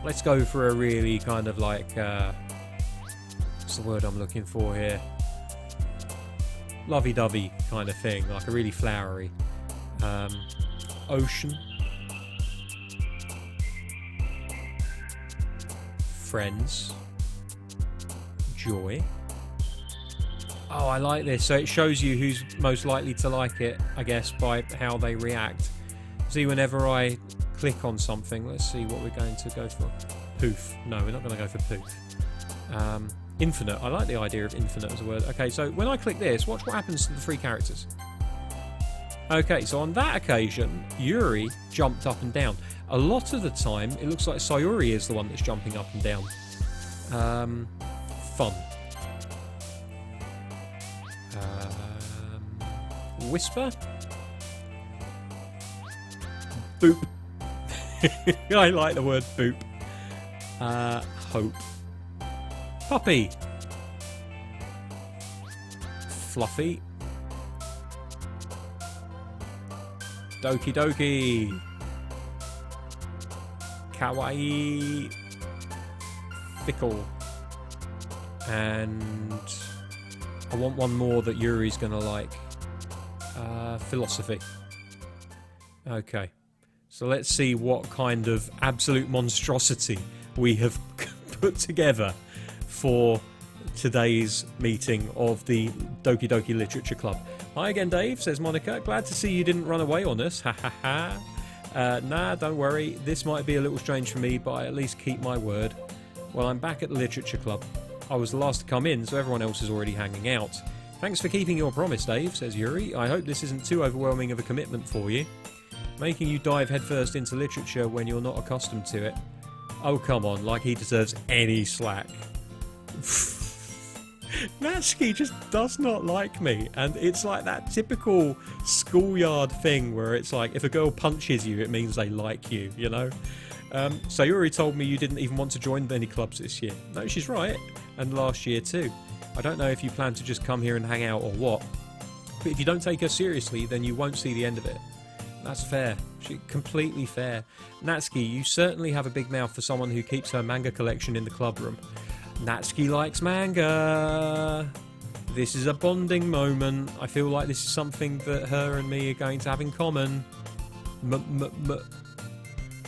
Let's go for a really kind of like What's the word I'm looking for here? Lovey-dovey kind of thing, like a really flowery. Ocean. Friends. Joy. Oh, I like this. So it shows you who's most likely to like it, I guess, by how they react. See, whenever I click on something, let's see what we're going to go for. Poof. No, we're not going to go for poof. Infinite. I like the idea of infinite as a word. Okay, so when I click this, watch what happens to the three characters. Okay, so on that occasion, Yuri jumped up and down. A lot of the time, it looks like Sayuri is the one that's jumping up and down. Fun. Whisper. Boop. I like the word boop. Hope. Puppy. Fluffy. Doki Doki. Kawaii. Fickle. And I want one more that Yuri's gonna like. Philosophy. Okay. So let's see what kind of absolute monstrosity we have put together for today's meeting of the Doki Doki Literature Club. Hi again, Dave, says Monica. Glad to see you didn't run away on us. Ha ha ha. Nah, don't worry. This might be a little strange for me, but I at least keep my word. Well, I'm back at the Literature Club. I was the last to come in, so everyone else is already hanging out. Thanks for keeping your promise, Dave, says Yuri. I hope this isn't too overwhelming of a commitment for you. Making you dive headfirst into literature when you're not accustomed to it. Oh, come on, like he deserves any slack. Natsuki just does not like me, and it's like that typical schoolyard thing where it's like, if a girl punches you, it means they like you, you know? Sayuri told me you didn't even want to join any clubs this year. No, she's right, and last year too. I don't know if you plan to just come here and hang out or what, but if you don't take her seriously, then you won't see the end of it. That's fair. Completely fair. Natsuki, you certainly have a big mouth for someone who keeps her manga collection in the club room. Natsuki likes manga. This is a bonding moment. I feel like this is something that her and me are going to have in common.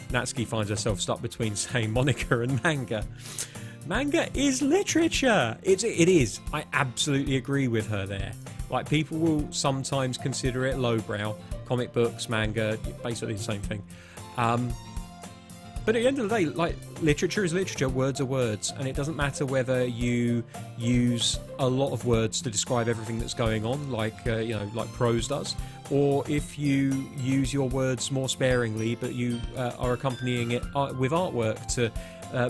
Natsuki finds herself stuck between saying Monica and manga. Manga is literature. It is. I absolutely agree with her there. Like, people will sometimes consider it lowbrow. Comic books, manga, basically the same thing. But at the end of the day, like, literature is literature, words are words, and it doesn't matter whether you use a lot of words to describe everything that's going on, like like prose does, or if you use your words more sparingly, but you are accompanying it with artwork to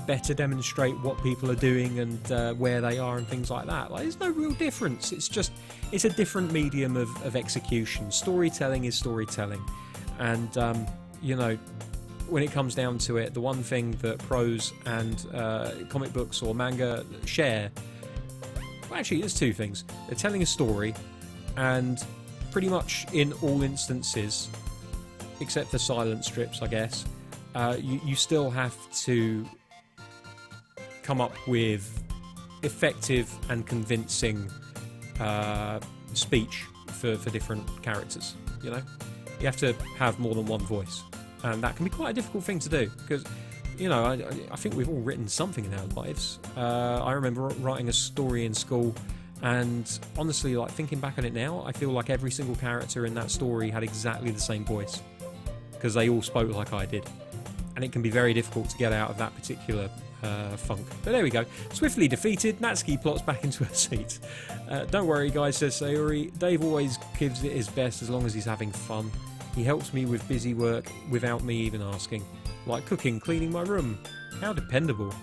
better demonstrate what people are doing and where they are and things like that. Like, there's no real difference. It's a different medium of execution. Storytelling is storytelling, and when it comes down to it, the one thing that prose and comic books or manga share, well, actually, there's two things. They're telling a story, and pretty much in all instances, except for silent strips, I guess, you still have to come up with effective and convincing speech for different characters. You have to have more than one voice. And that can be quite a difficult thing to do because, I think we've all written something in our lives. I remember writing a story in school, and honestly, like, thinking back on it now, I feel like every single character in that story had exactly the same voice because they all spoke like I did. And it can be very difficult to get out of that particular funk. But there we go. Swiftly defeated, Natsuki plots back into her seat. Don't worry, guys, says Sayuri. Dave always gives it his best as long as he's having fun. He helps me with busy work without me even asking. Like cooking, cleaning my room. How dependable.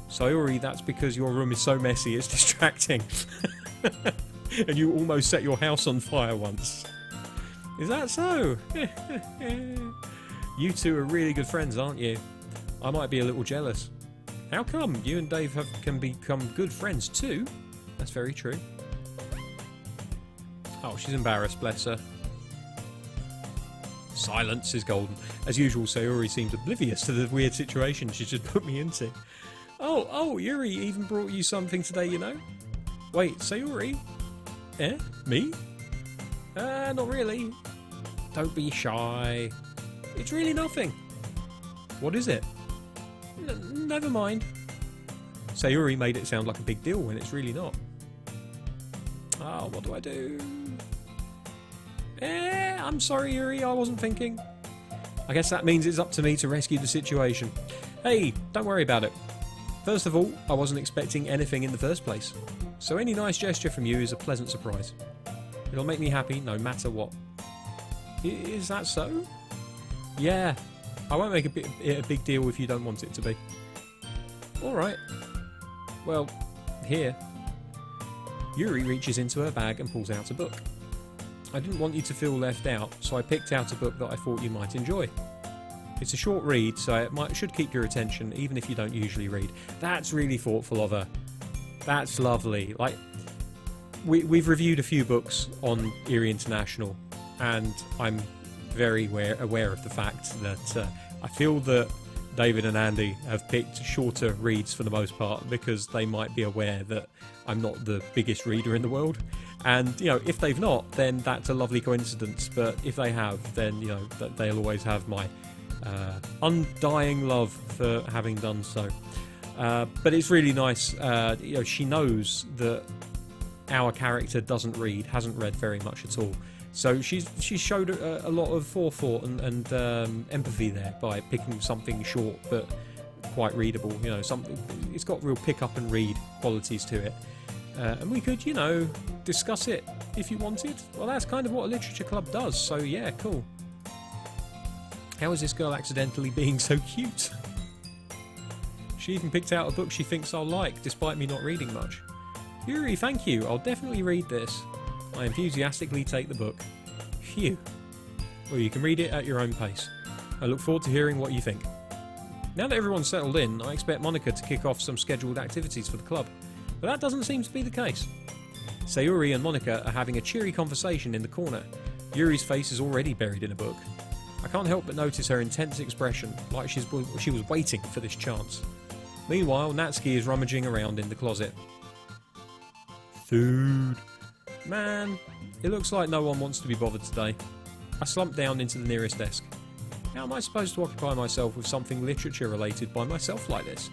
Sayuri, that's because your room is so messy it's distracting. And you almost set your house on fire once. Is that so? You two are really good friends, aren't you? I might be a little jealous. How come? You and Dave can become good friends too? That's very true. Oh, she's embarrassed, bless her. Silence is golden. As usual, Sayuri seems oblivious to the weird situation she's just put me into. Oh, Yuri even brought you something today, you know? Wait, Sayuri? Eh? Me? Not really. Don't be shy. It's really nothing. What is it? Never mind. Sayuri made it sound like a big deal when it's really not. Oh, what do I do? I'm sorry, Yuri, I wasn't thinking. I guess that means it's up to me to rescue the situation. Hey, don't worry about it. First of all, I wasn't expecting anything in the first place. So any nice gesture from you is a pleasant surprise. It'll make me happy no matter what. Is that so? Yeah. I won't make it a big deal if you don't want it to be. Alright. Well, here. Yuri reaches into her bag and pulls out a book. I didn't want you to feel left out, so I picked out a book that I thought you might enjoy. It's a short read, so it should keep your attention, even if you don't usually read. That's really thoughtful of her. That's lovely. Like, we've reviewed a few books on Eerie International, and I'm very aware of the fact that I feel that David and Andy have picked shorter reads for the most part because they might be aware that I'm not the biggest reader in the world. And, you know, if they've not, then that's a lovely coincidence. But if they have, then, you know, they'll always have my undying love for having done so. But it's really nice. You know, she knows that our character hasn't read very much at all. So she showed a lot of forethought and empathy there by picking something short but quite readable. You know, something it's got real pick up and read qualities to it. And we could, you know, discuss it if you wanted. Well, that's kind of what a literature club does. So yeah, cool. How is this girl accidentally being so cute? She even picked out a book she thinks I'll like, despite me not reading much. Yuri, thank you. I'll definitely read this. I enthusiastically take the book. Phew. Well, you can read it at your own pace. I look forward to hearing what you think. Now that everyone's settled in, I expect Monica to kick off some scheduled activities for the club. But that doesn't seem to be the case. Sayuri and Monica are having a cheery conversation in the corner. Yuri's face is already buried in a book. I can't help but notice her intense expression, like she was waiting for this chance. Meanwhile, Natsuki is rummaging around in the closet. Food. Man, it looks like no one wants to be bothered today. I slump down into the nearest desk. How am I supposed to occupy myself with something literature related by myself like this?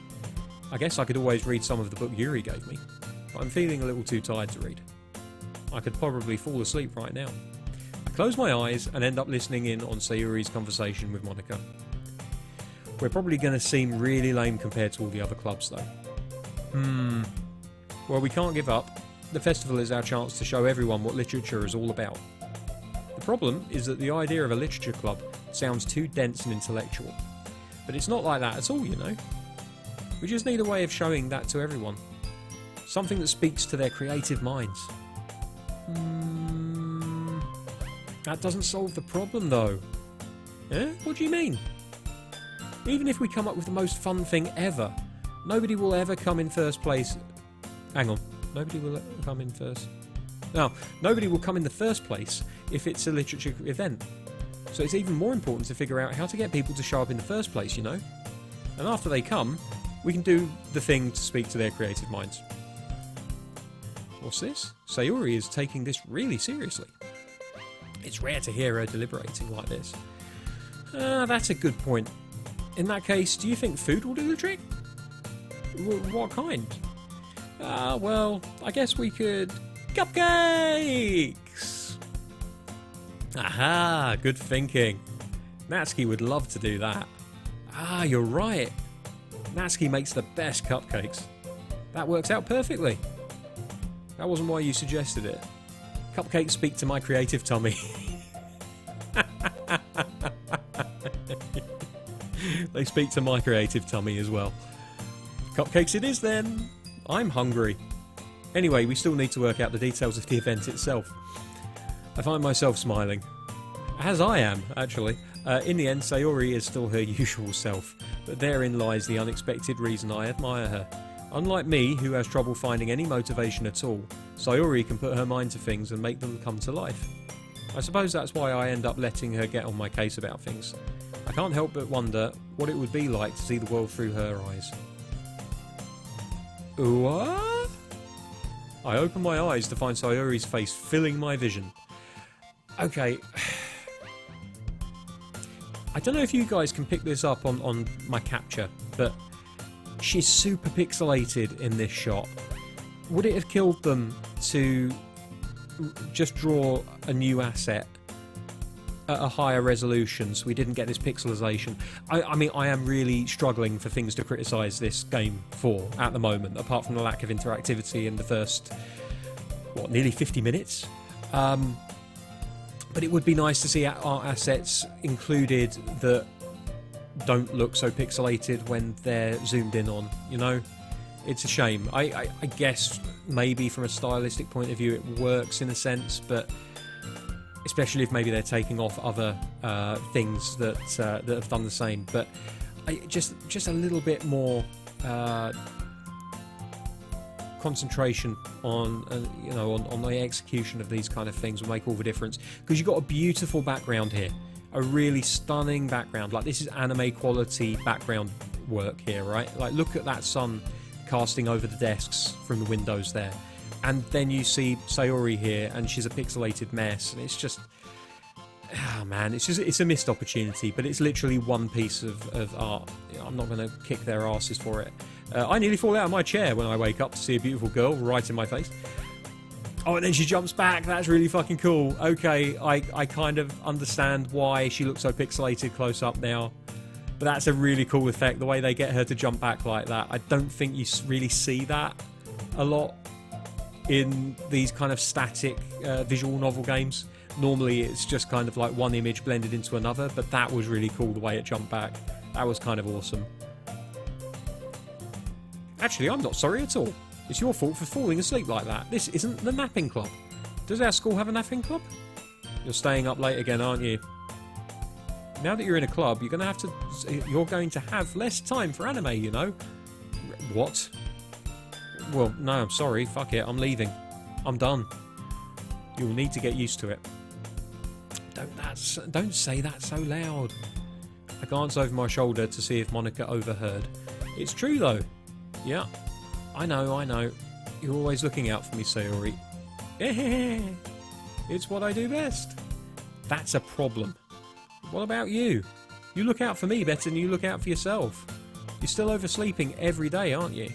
I guess I could always read some of the book Yuri gave me, but I'm feeling a little too tired to read. I could probably fall asleep right now. I close my eyes and end up listening in on Sayuri's conversation with Monica. We're probably going to seem really lame compared to all the other clubs though. Well, we can't give up. The festival is our chance to show everyone what literature is all about. The problem is that the idea of a literature club sounds too dense and intellectual. But it's not like that at all, you know. We just need a way of showing that to everyone. Something that speaks to their creative minds. That doesn't solve the problem though. Eh? What do you mean? Even if we come up with the most fun thing ever, nobody will ever come in first place. Hang on. Nobody will come in first. No, nobody will come in the first place if it's a literature event. So it's even more important to figure out how to get people to show up in the first place, you know? And after they come, we can do the thing to speak to their creative minds. What's this? Sayuri is taking this really seriously. It's rare to hear her deliberating like this. That's a good point. In that case, do you think food will do the trick? What kind? Well, I guess we could... Cupcakes! Aha, good thinking. Natsuki would love to do that. Ah, you're right. Natsuki makes the best cupcakes. That works out perfectly. That wasn't why you suggested it. Cupcakes speak to my creative tummy. They speak to my creative tummy as well. Cupcakes it is then. I'm hungry. Anyway, we still need to work out the details of the event itself. I find myself smiling. As I am, actually. In the end, Sayuri is still her usual self, but therein lies the unexpected reason I admire her. Unlike me, who has trouble finding any motivation at all, Sayuri can put her mind to things and make them come to life. I suppose that's why I end up letting her get on my case about things. I can't help but wonder what it would be like to see the world through her eyes. What? I open my eyes to find Sayori's face filling my vision. Okay. I don't know if you guys can pick this up on my capture, but she's super pixelated in this shot. Would it have killed them to just draw a new asset at a higher resolution so we didn't get this pixelization? I mean, I am really struggling for things to criticise this game for at the moment, apart from the lack of interactivity in the first, what, nearly 50 minutes? But it would be nice to see art assets included that don't look so pixelated when they're zoomed in on, you know? It's a shame. I guess maybe from a stylistic point of view it works in a sense, but especially if maybe they're taking off other things that have done the same. But just a little bit more concentration on on the execution of these kind of things will make all the difference, because you've got a beautiful background here, a really stunning background. Like, this is anime quality background work here, right? Like, look at that sun casting over the desks from the windows there, and then you see Sayori here and she's a pixelated mess, and it's just, oh man, it's a missed opportunity. But it's literally one piece of art. I'm not going to kick their asses for it. I nearly fall out of my chair when I wake up to see a beautiful girl right in my face. Oh, and then she jumps back. That's really fucking cool. Okay, I kind of understand why she looks so pixelated close up now. But that's a really cool effect, the way they get her to jump back like that. I don't think you really see that a lot in these kind of static visual novel games. Normally it's just kind of like one image blended into another, but that was really cool, the way it jumped back. That was kind of awesome. Actually, I'm not sorry at all. It's your fault for falling asleep like that. This isn't the napping club. Does our school have a napping club? You're staying up late again, aren't you? Now that you're in a club, you're going to have less time for anime, you know? What? Well, no, I'm sorry. Fuck it. I'm leaving. I'm done. You'll need to get used to it. Don't say that so loud. I glance over my shoulder to see if Monica overheard. It's true, though. Yeah. I know. You're always looking out for me, Sayori. It's what I do best. That's a problem. What about you? You look out for me better than you look out for yourself. You're still oversleeping every day, aren't you?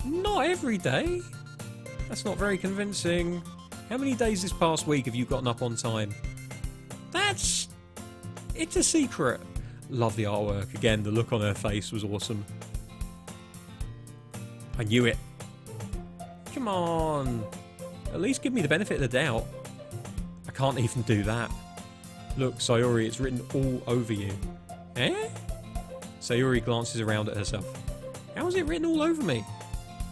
Not every day. That's not very convincing. How many days this past week have you gotten up on time? It's a secret. Love the artwork. Again, the look on her face was awesome. I knew it. Come on. At least give me the benefit of the doubt. I can't even do that. Look, Sayori, it's written all over you. Sayori glances around at herself. How is it written all over me?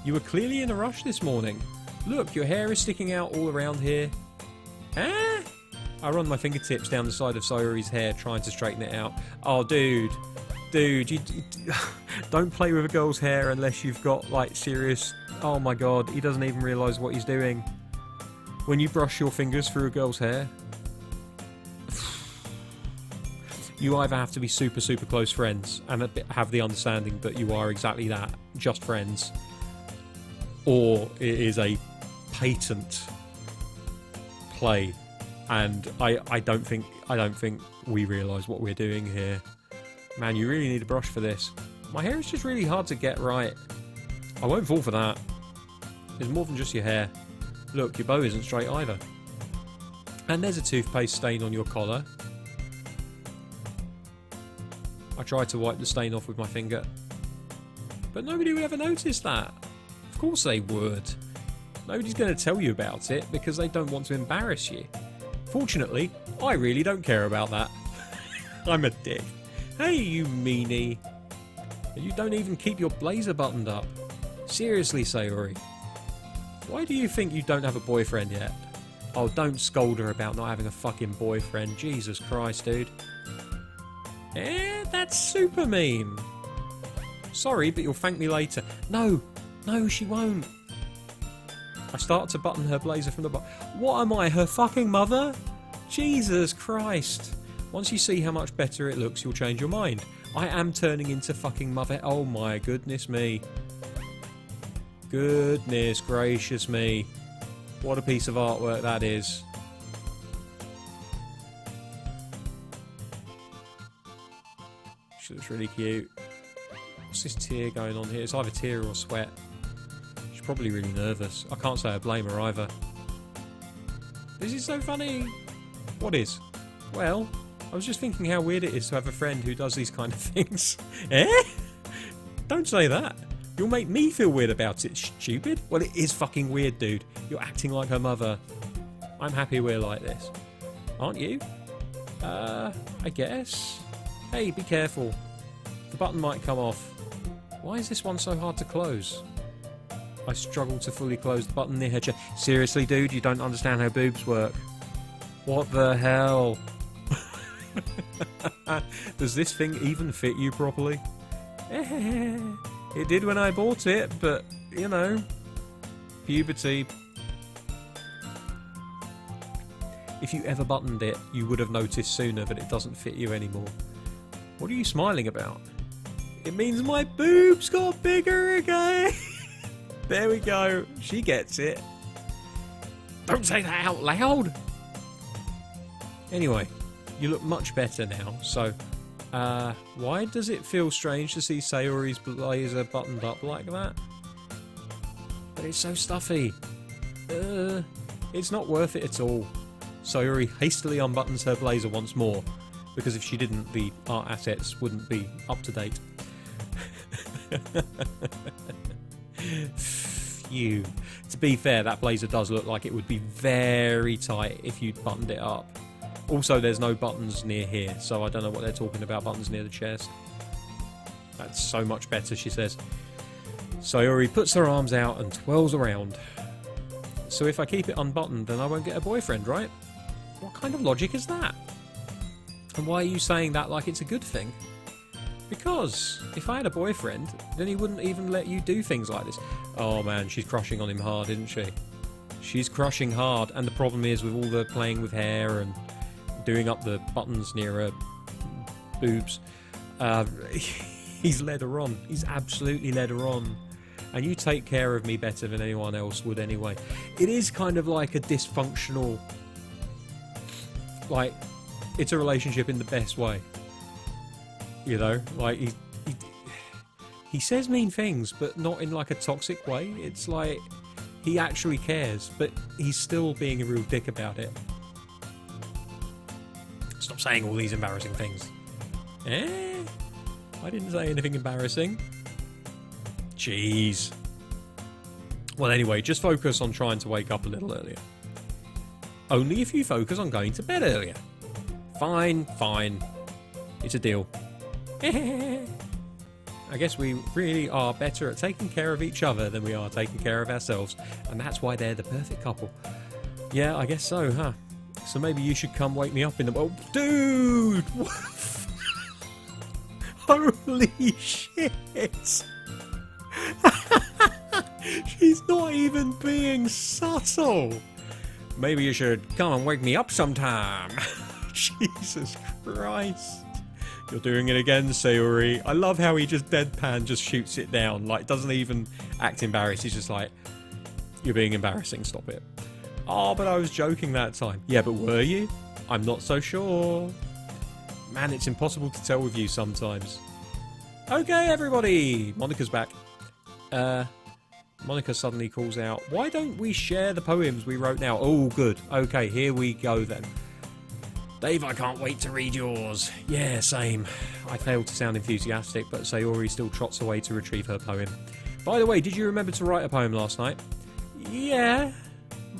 You were clearly in a rush this morning. Look, your hair is sticking out all around here. I run my fingertips down the side of Sayori's hair, trying to straighten it out. Oh, dude, you don't play with a girl's hair unless you've got, like, serious... Oh my god, he doesn't even realise what he's doing. When you brush your fingers through a girl's hair, you either have to be super, super close friends and have the understanding that you are exactly that, just friends, or it is a patent play. And I don't think we realise what we're doing here. Man, you really need a brush for this. My hair is just really hard to get right. I won't fall for that. There's more than just your hair. Look, your bow isn't straight either. And there's a toothpaste stain on your collar. I tried to wipe the stain off with my finger, but nobody would ever notice that. Of course they would. Nobody's going to tell you about it because they don't want to embarrass you. Fortunately, I really don't care about that. I'm a dick. Hey, you meanie. You don't even keep your blazer buttoned up. Seriously, Sayori. Why do you think you don't have a boyfriend yet? Oh, don't scold her about not having a fucking boyfriend. Jesus Christ, dude. That's super mean. Sorry, but you'll thank me later. No, she won't. I start to button her blazer from the bottom. What am I, her fucking mother? Jesus Christ. Once you see how much better it looks, you'll change your mind. I am turning into fucking Mother... Oh my goodness me. Goodness gracious me. What a piece of artwork that is. She looks really cute. What's this tear going on here? It's either tear or sweat. She's probably really nervous. I can't say I blame her either. This is so funny. What is? Well, I was just thinking how weird it is to have a friend who does these kind of things. Eh? Don't say that. You'll make me feel weird about it, stupid. Well, it is fucking weird, dude. You're acting like her mother. I'm happy we're like this. Aren't you? I guess. Hey, be careful. The button might come off. Why is this one so hard to close? I struggle to fully close the button near her chest. Seriously, dude, you don't understand how boobs work. What the hell? Does this thing even fit you properly? It did when I bought it, but, you know, puberty. If you ever buttoned it, you would have noticed sooner that it doesn't fit you anymore. What are you smiling about? It means my boobs got bigger again. There we go. She gets it. Don't say that out loud. Anyway, you look much better now, so... why does it feel strange to see Sayori's blazer buttoned up like that? But it's so stuffy. It's not worth it at all. Sayori hastily unbuttons her blazer once more, because if she didn't, the art assets wouldn't be up to date. Phew. To be fair, that blazer does look like it would be very tight if you'd buttoned it up. Also, there's no buttons near here, so I don't know what they're talking about, buttons near the chest. That's so much better, she says. Sayori puts her arms out and twirls around. So if I keep it unbuttoned, then I won't get a boyfriend, right? What kind of logic is that? And why are you saying that like it's a good thing? Because if I had a boyfriend, then he wouldn't even let you do things like this. Oh man, she's crushing on him hard, isn't she? She's crushing hard, and the problem is with all the playing with hair and doing up the buttons near her boobs, he's led her on. He's absolutely led her on. And you take care of me better than anyone else would anyway. It is kind of like a dysfunctional... Like, it's a relationship in the best way. You know? Like, he says mean things, but not in like a toxic way. It's like, he actually cares, but he's still being a real dick about it. Stop saying all these embarrassing things. Eh? I didn't say anything embarrassing. Jeez. Well, anyway, just focus on trying to wake up a little earlier. Only if you focus on going to bed earlier. Fine, fine. It's a deal. I guess we really are better at taking care of each other than we are taking care of ourselves, and that's why they're the perfect couple. Yeah, I guess so, huh? So maybe you should come wake me up in the... Oh, dude! Holy shit! She's not even being subtle. Maybe you should come and wake me up sometime. Jesus Christ. You're doing it again, Sayori. I love how he just deadpan just shoots it down. Like, doesn't even act embarrassed. He's just like, you're being embarrassing, stop it. Oh, but I was joking that time. Yeah, but were you? I'm not so sure. Man, it's impossible to tell with you sometimes. Okay, everybody. Monika's back. Monika suddenly calls out, why don't we share the poems we wrote now? Oh, good. Okay, here we go then. Dave, I can't wait to read yours. Yeah, same. I failed to sound enthusiastic, but Sayori still trots away to retrieve her poem. By the way, did you remember to write a poem last night? Yeah.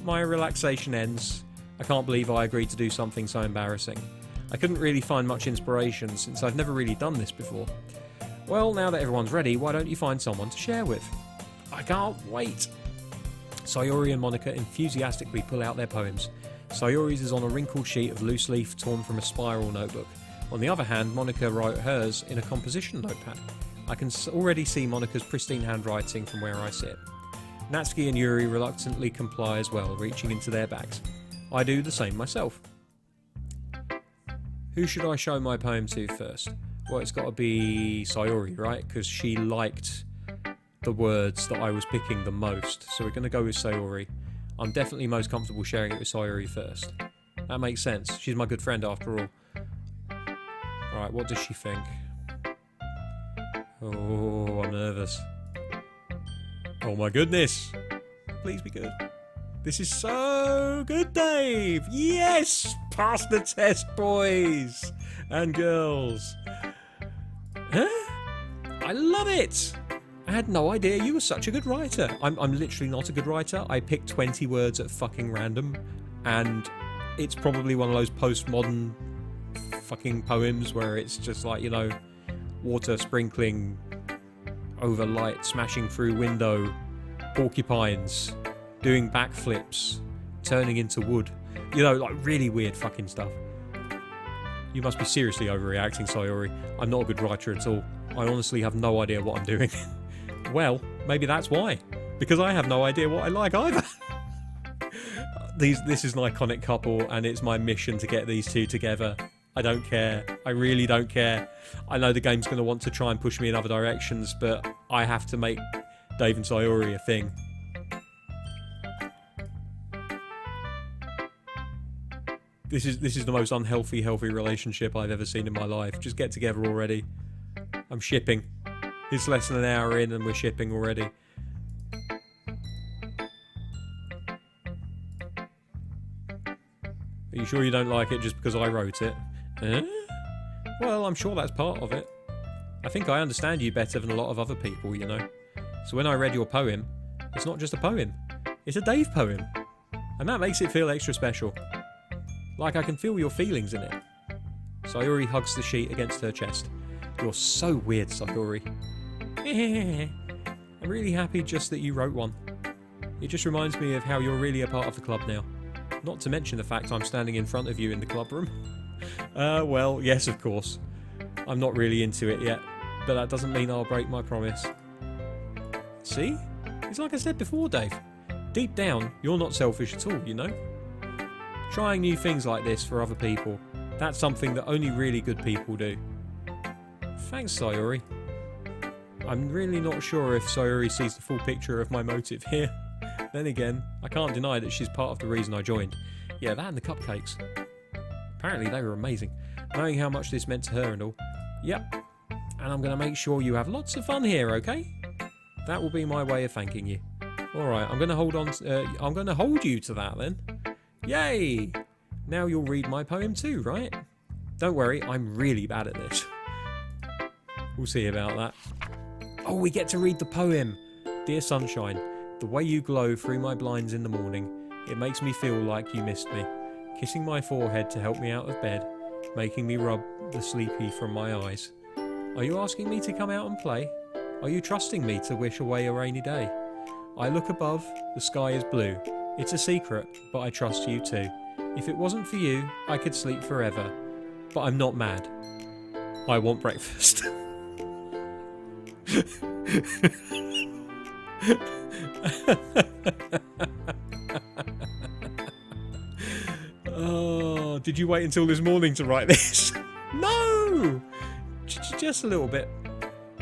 My relaxation ends. I can't believe I agreed to do something so embarrassing. I couldn't really find much inspiration since I've never really done this before. Well, now that everyone's ready, why don't you find someone to share with? I can't wait. Sayori and Monika enthusiastically pull out their poems. Sayori's is on a wrinkled sheet of loose leaf torn from a spiral notebook. On the other hand, Monika wrote hers in a composition notepad. I can already see Monika's pristine handwriting from where I sit. Natsuki and Yuri reluctantly comply as well, reaching into their bags. I do the same myself. Who should I show my poem to first? Well, it's got to be Sayori, right? Because she liked the words that I was picking the most. So we're going to go with Sayori. I'm definitely most comfortable sharing it with Sayori first. That makes sense. She's my good friend after all. Alright, what does she think? Oh, I'm nervous. Oh my goodness! Please be good. This is so good, Dave! Yes! Pass the test, boys! And girls. Huh? I love it! I had no idea you were such a good writer. I'm literally not a good writer. I picked 20 words at fucking random, and it's probably one of those postmodern fucking poems where it's just like, you know, water sprinkling over light, smashing through window, porcupines, doing backflips, turning into wood. You know, like really weird fucking stuff. You must be seriously overreacting, Sayori. I'm not a good writer at all. I honestly have no idea what I'm doing. Well, maybe that's why. Because I have no idea what I like either. This is an iconic couple, and it's my mission to get these two together. I don't care. I really don't care. I know the game's going to want to try and push me in other directions, but I have to make Dave and Sayori a thing. This is the most unhealthy, healthy relationship I've ever seen in my life. Just get together already. I'm shipping. It's less than an hour in and we're shipping already. Are you sure you don't like it just because I wrote it? Well, I'm sure that's part of it. I think I understand you better than a lot of other people, you know. So when I read your poem, it's not just a poem. It's a Dave poem. And that makes it feel extra special. Like I can feel your feelings in it. Sayori hugs the sheet against her chest. You're so weird, Sayori. I'm really happy just that you wrote one. It just reminds me of how you're really a part of the club now. Not to mention the fact I'm standing in front of you in the club room. Well, yes, of course. I'm not really into it yet, but that doesn't mean I'll break my promise. See? It's like I said before, Dave. Deep down, you're not selfish at all, you know? Trying new things like this for other people, that's something that only really good people do. Thanks, Sayori. I'm really not sure if Sayori sees the full picture of my motive here. Then again, I can't deny that she's part of the reason I joined. Yeah, that and the cupcakes. Apparently they were amazing. Knowing how much this meant to her and all. Yep. And I'm going to make sure you have lots of fun here, okay? That will be my way of thanking you. Alright, I'm going to hold on. I'm going to hold you to that then. Yay! Now you'll read my poem too, right? Don't worry, I'm really bad at this. We'll see about that. Oh, we get to read the poem. Dear sunshine, the way you glow through my blinds in the morning, it makes me feel like you missed me. Kissing my forehead to help me out of bed, making me rub the sleepy from my eyes. Are you asking me to come out and play? Are you trusting me to wish away a rainy day? I look above, the sky is blue. It's a secret, but I trust you too. If it wasn't for you, I could sleep forever. But I'm not mad. I want breakfast. Oh, did you wait until this morning to write this? No! Just a little bit.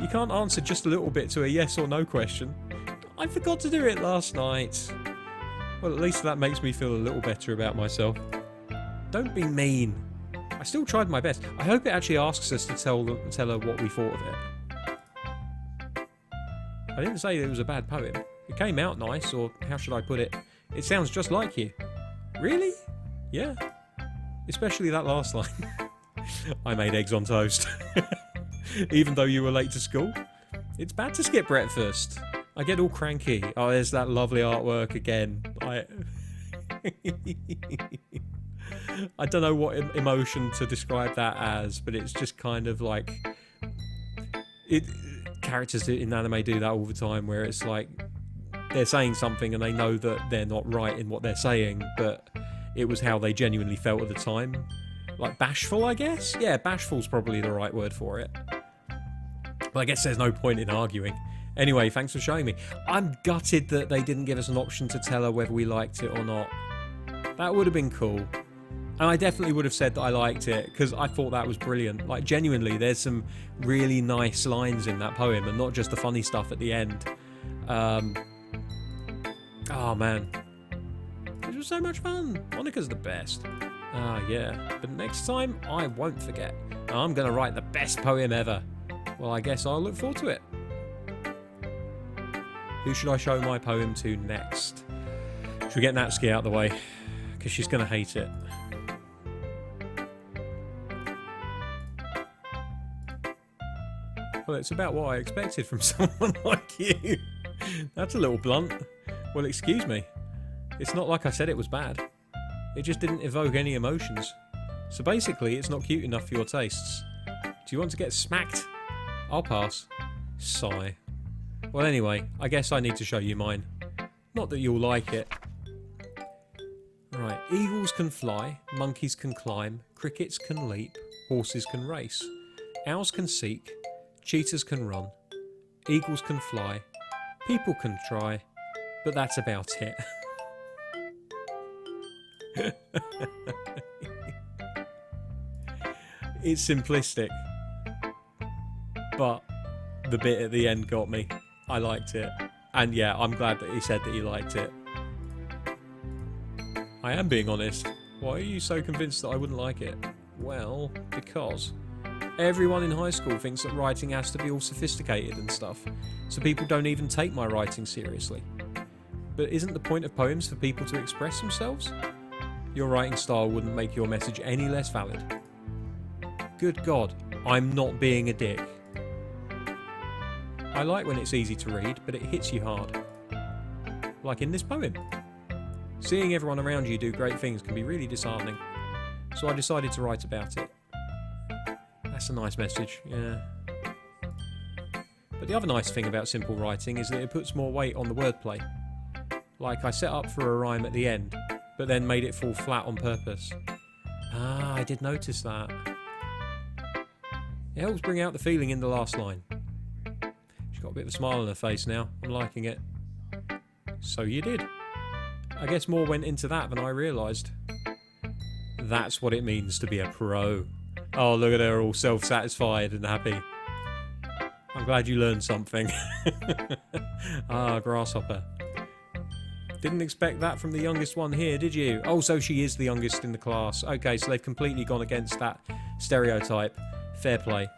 You can't answer just a little bit to a yes or no question. I forgot to do it last night. Well, at least that makes me feel a little better about myself. Don't be mean. I still tried my best. I hope it actually asks us to tell her what we thought of it. I didn't say it was a bad poem. It came out nice, or how should I put it? It sounds just like you. Really? Yeah. Especially that last line. I made eggs on toast. Even though you were late to school. It's bad to skip breakfast. I get all cranky. Oh, there's that lovely artwork again. I don't know what emotion to describe that as, but it's just kind of like... Characters in anime do that all the time, where it's like they're saying something and they know that they're not right in what they're saying, but it was how they genuinely felt at the time. Like bashful, I guess? Yeah, bashful's probably the right word for it. But I guess there's no point in arguing. Anyway, thanks for showing me. I'm gutted that they didn't give us an option to tell her whether we liked it or not. That would have been cool. And I definitely would have said that I liked it, because I thought that was brilliant. Like, genuinely, there's some really nice lines in that poem, and not just the funny stuff at the end. Oh, man. It was so much fun. Monica's the best. Ah, yeah. But next time, I won't forget. I'm going to write the best poem ever. Well, I guess I'll look forward to it. Who should I show my poem to next? Should we get Natsuki out of the way? Because she's going to hate it. Well, it's about what I expected from someone like you. That's a little blunt. Well, excuse me. It's not like I said it was bad. It just didn't evoke any emotions. So basically, it's not cute enough for your tastes. Do you want to get smacked? I'll pass. Sigh. Well, anyway, I guess I need to show you mine. Not that you'll like it. Right, eagles can fly, monkeys can climb, crickets can leap, horses can race, owls can seek, cheetahs can run, eagles can fly, people can try, but that's about it. It's simplistic, but the bit at the end got me. I liked it. And yeah, I'm glad that he said that he liked it. I am being honest. Why are you so convinced that I wouldn't like it? Well, because everyone in high school thinks that writing has to be all sophisticated and stuff, so people don't even take my writing seriously. But isn't the point of poems for people to express themselves? Your writing style wouldn't make your message any less valid. Good God, I'm not being a dick. I like when it's easy to read, but it hits you hard. Like in this poem. Seeing everyone around you do great things can be really disheartening, so I decided to write about it. That's a nice message, yeah. But the other nice thing about simple writing is that it puts more weight on the wordplay. Like, I set up for a rhyme at the end, but then made it fall flat on purpose. Ah, I did notice that. It helps bring out the feeling in the last line. She's got a bit of a smile on her face now. I'm liking it. So you did. I guess more went into that than I realised. That's what it means to be a pro. Oh, look at her all self-satisfied and happy. I'm glad you learned something. Ah, grasshopper. Didn't expect that from the youngest one here, did you? Oh, so she is the youngest in the class. Okay, so they've completely gone against that stereotype. Fair play.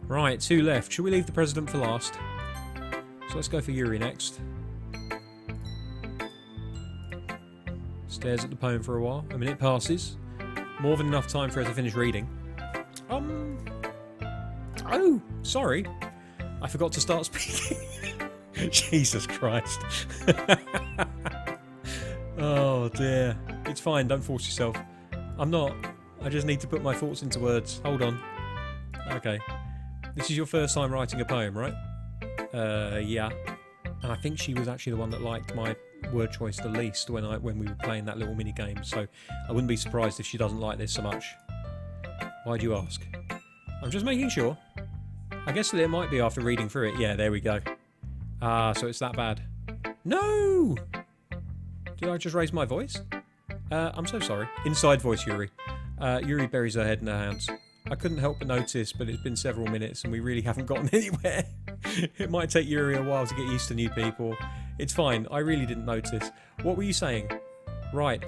Right, 2 left. Should we leave the president for last? So let's go for Yuri next. Stares at the poem for a while. A minute passes. More than enough time for her to finish reading. Oh, sorry. I forgot to start speaking. Jesus Christ. Oh dear. It's fine, don't force yourself. I'm not. I just need to put my thoughts into words. Hold on. Okay. This is your first time writing a poem, right? Yeah. And I think she was actually the one that liked my word choice the least when we were playing that little mini game, so I wouldn't be surprised if she doesn't like this so much. Why'd you ask? I'm just making sure. I guess that it might be after reading through it. Yeah, there we go. Ah, so it's that bad. No! Did I just raise my voice? I'm so sorry. Inside voice, Yuri. Yuri buries her head in her hands. I couldn't help but notice, but it's been several minutes and we really haven't gotten anywhere. It might take Yuri a while to get used to new people. It's fine, I really didn't notice. What were you saying? Right,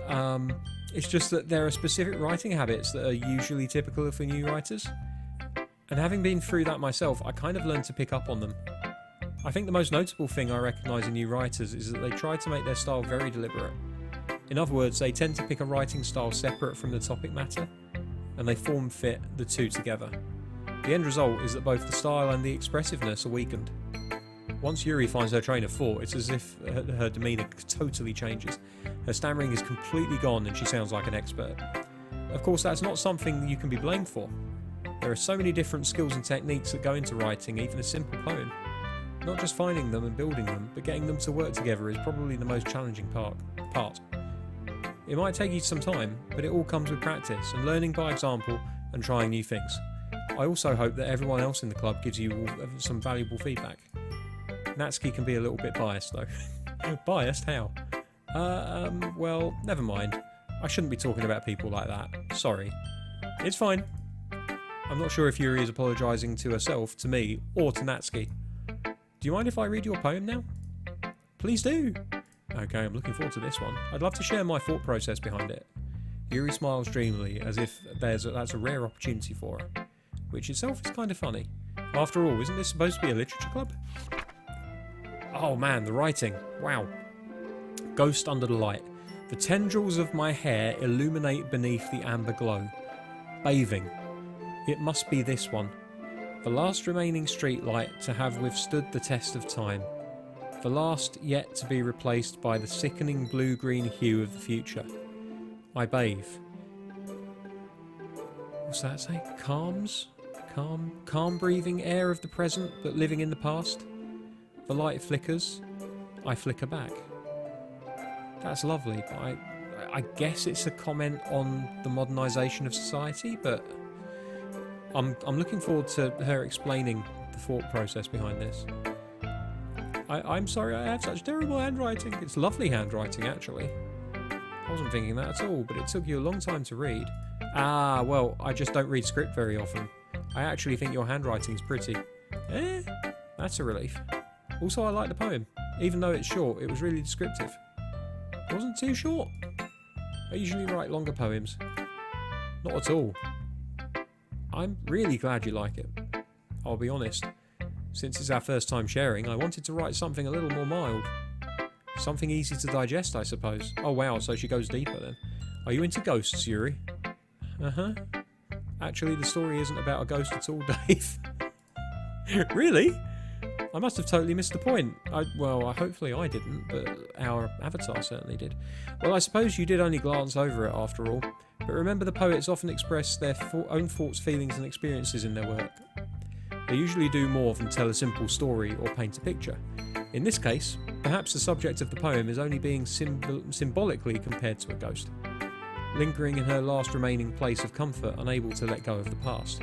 it's just that there are specific writing habits that are usually typical for new writers. And having been through that myself, I kind of learned to pick up on them. I think the most notable thing I recognise in new writers is that they try to make their style very deliberate. In other words, they tend to pick a writing style separate from the topic matter, and they form-fit the two together. The end result is that both the style and the expressiveness are weakened. Once Yuri finds her train of thought, it's as if her demeanour totally changes. Her stammering is completely gone and she sounds like an expert. Of course, that's not something you can be blamed for. There are so many different skills and techniques that go into writing even a simple poem. Not just finding them and building them, but getting them to work together is probably the most challenging part. It might take you some time, but it all comes with practice and learning by example and trying new things. I also hope that everyone else in the club gives you some valuable feedback. Natsuki can be a little bit biased though. Biased? How? Well, never mind. I shouldn't be talking about people like that. Sorry. It's fine. I'm not sure if Yuri is apologising to herself, to me, or to Natsuki. Do you mind if I read your poem now? Please do. Okay, I'm looking forward to this one. I'd love to share my thought process behind it. Yuri smiles dreamily, as if that's a rare opportunity for her, which itself is kind of funny. After all, isn't this supposed to be a literature club? Oh man, the writing. Wow. Ghost under the light. The tendrils of my hair illuminate beneath the amber glow. Bathing. It must be this one. The last remaining streetlight to have withstood the test of time. The last yet to be replaced by the sickening blue-green hue of the future. I bathe. What's that say? Calm breathing air of the present, but living in the past. The light flickers. I flicker back. That's lovely, but I guess it's a comment on the modernisation of society, but I'm looking forward to her explaining the thought process behind this. I'm sorry I have such terrible handwriting. It's lovely handwriting, actually. I wasn't thinking that at all, but it took you a long time to read. Ah, well, I just don't read script very often. I actually think your handwriting's pretty. That's a relief. Also, I like the poem. Even though it's short, it was really descriptive. It wasn't too short. I usually write longer poems. Not at all. I'm really glad you like it. I'll be honest. Since it's our first time sharing, I wanted to write something a little more mild. Something easy to digest, I suppose. Oh wow, so she goes deeper then. Are you into ghosts, Yuri? Uh-huh. Actually, the story isn't about a ghost at all, Dave. Really? I must have totally missed the point. Hopefully I didn't, but our avatar certainly did. Well, I suppose you did only glance over it after all. But remember, the poets often express their own thoughts, feelings and experiences in their work. They usually do more than tell a simple story or paint a picture. In this case, perhaps the subject of the poem is only being symbolically compared to a ghost, lingering in her last remaining place of comfort, unable to let go of the past,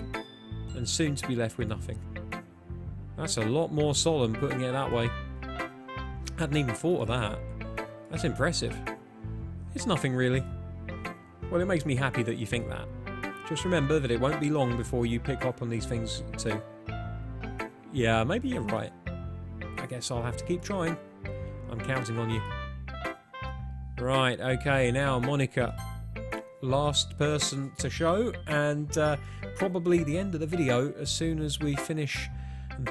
and soon to be left with nothing. That's a lot more solemn putting it that way. Hadn't even thought of that. That's impressive. It's nothing really. Well, it makes me happy that you think that. Just remember that it won't be long before you pick up on these things too. Yeah, maybe you're right. I guess I'll have to keep trying. I'm counting on you. Right, okay, now Monica. Last person to show, and probably the end of the video as soon as we finish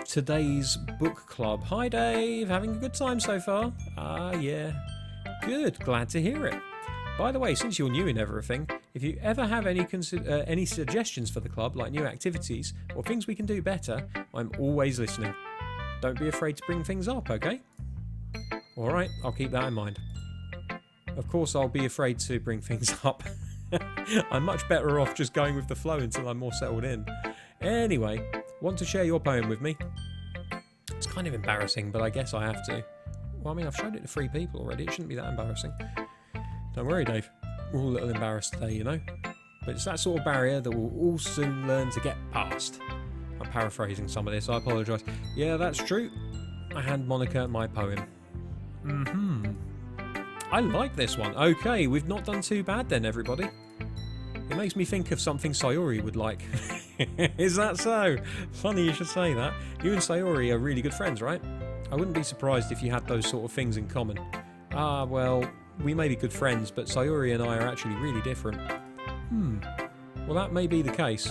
today's book club. Hi Dave, having a good time so far? Ah, yeah. Good, glad to hear it. By the way, since you're new in everything, if you ever have any suggestions for the club, like new activities or things we can do better, I'm always listening. Don't be afraid to bring things up, okay? Alright, I'll keep that in mind. Of course, I'll be afraid to bring things up. I'm much better off just going with the flow until I'm more settled in. Anyway, want to share your poem with me? It's kind of embarrassing, but I guess I have to. Well, I mean, I've showed it to 3 people already. It shouldn't be that embarrassing. Don't worry, Dave. We're all a little embarrassed today, you know? But it's that sort of barrier that we'll all soon learn to get past. I'm paraphrasing some of this, I apologise. Yeah, that's true. I hand Monica my poem. I like this one. Okay, we've not done too bad then, everybody. It makes me think of something Sayori would like. Is that so? Funny you should say that. You and Sayori are really good friends, right? I wouldn't be surprised if you had those sort of things in common. Ah, well, we may be good friends, but Sayori and I are actually really different. Well, that may be the case.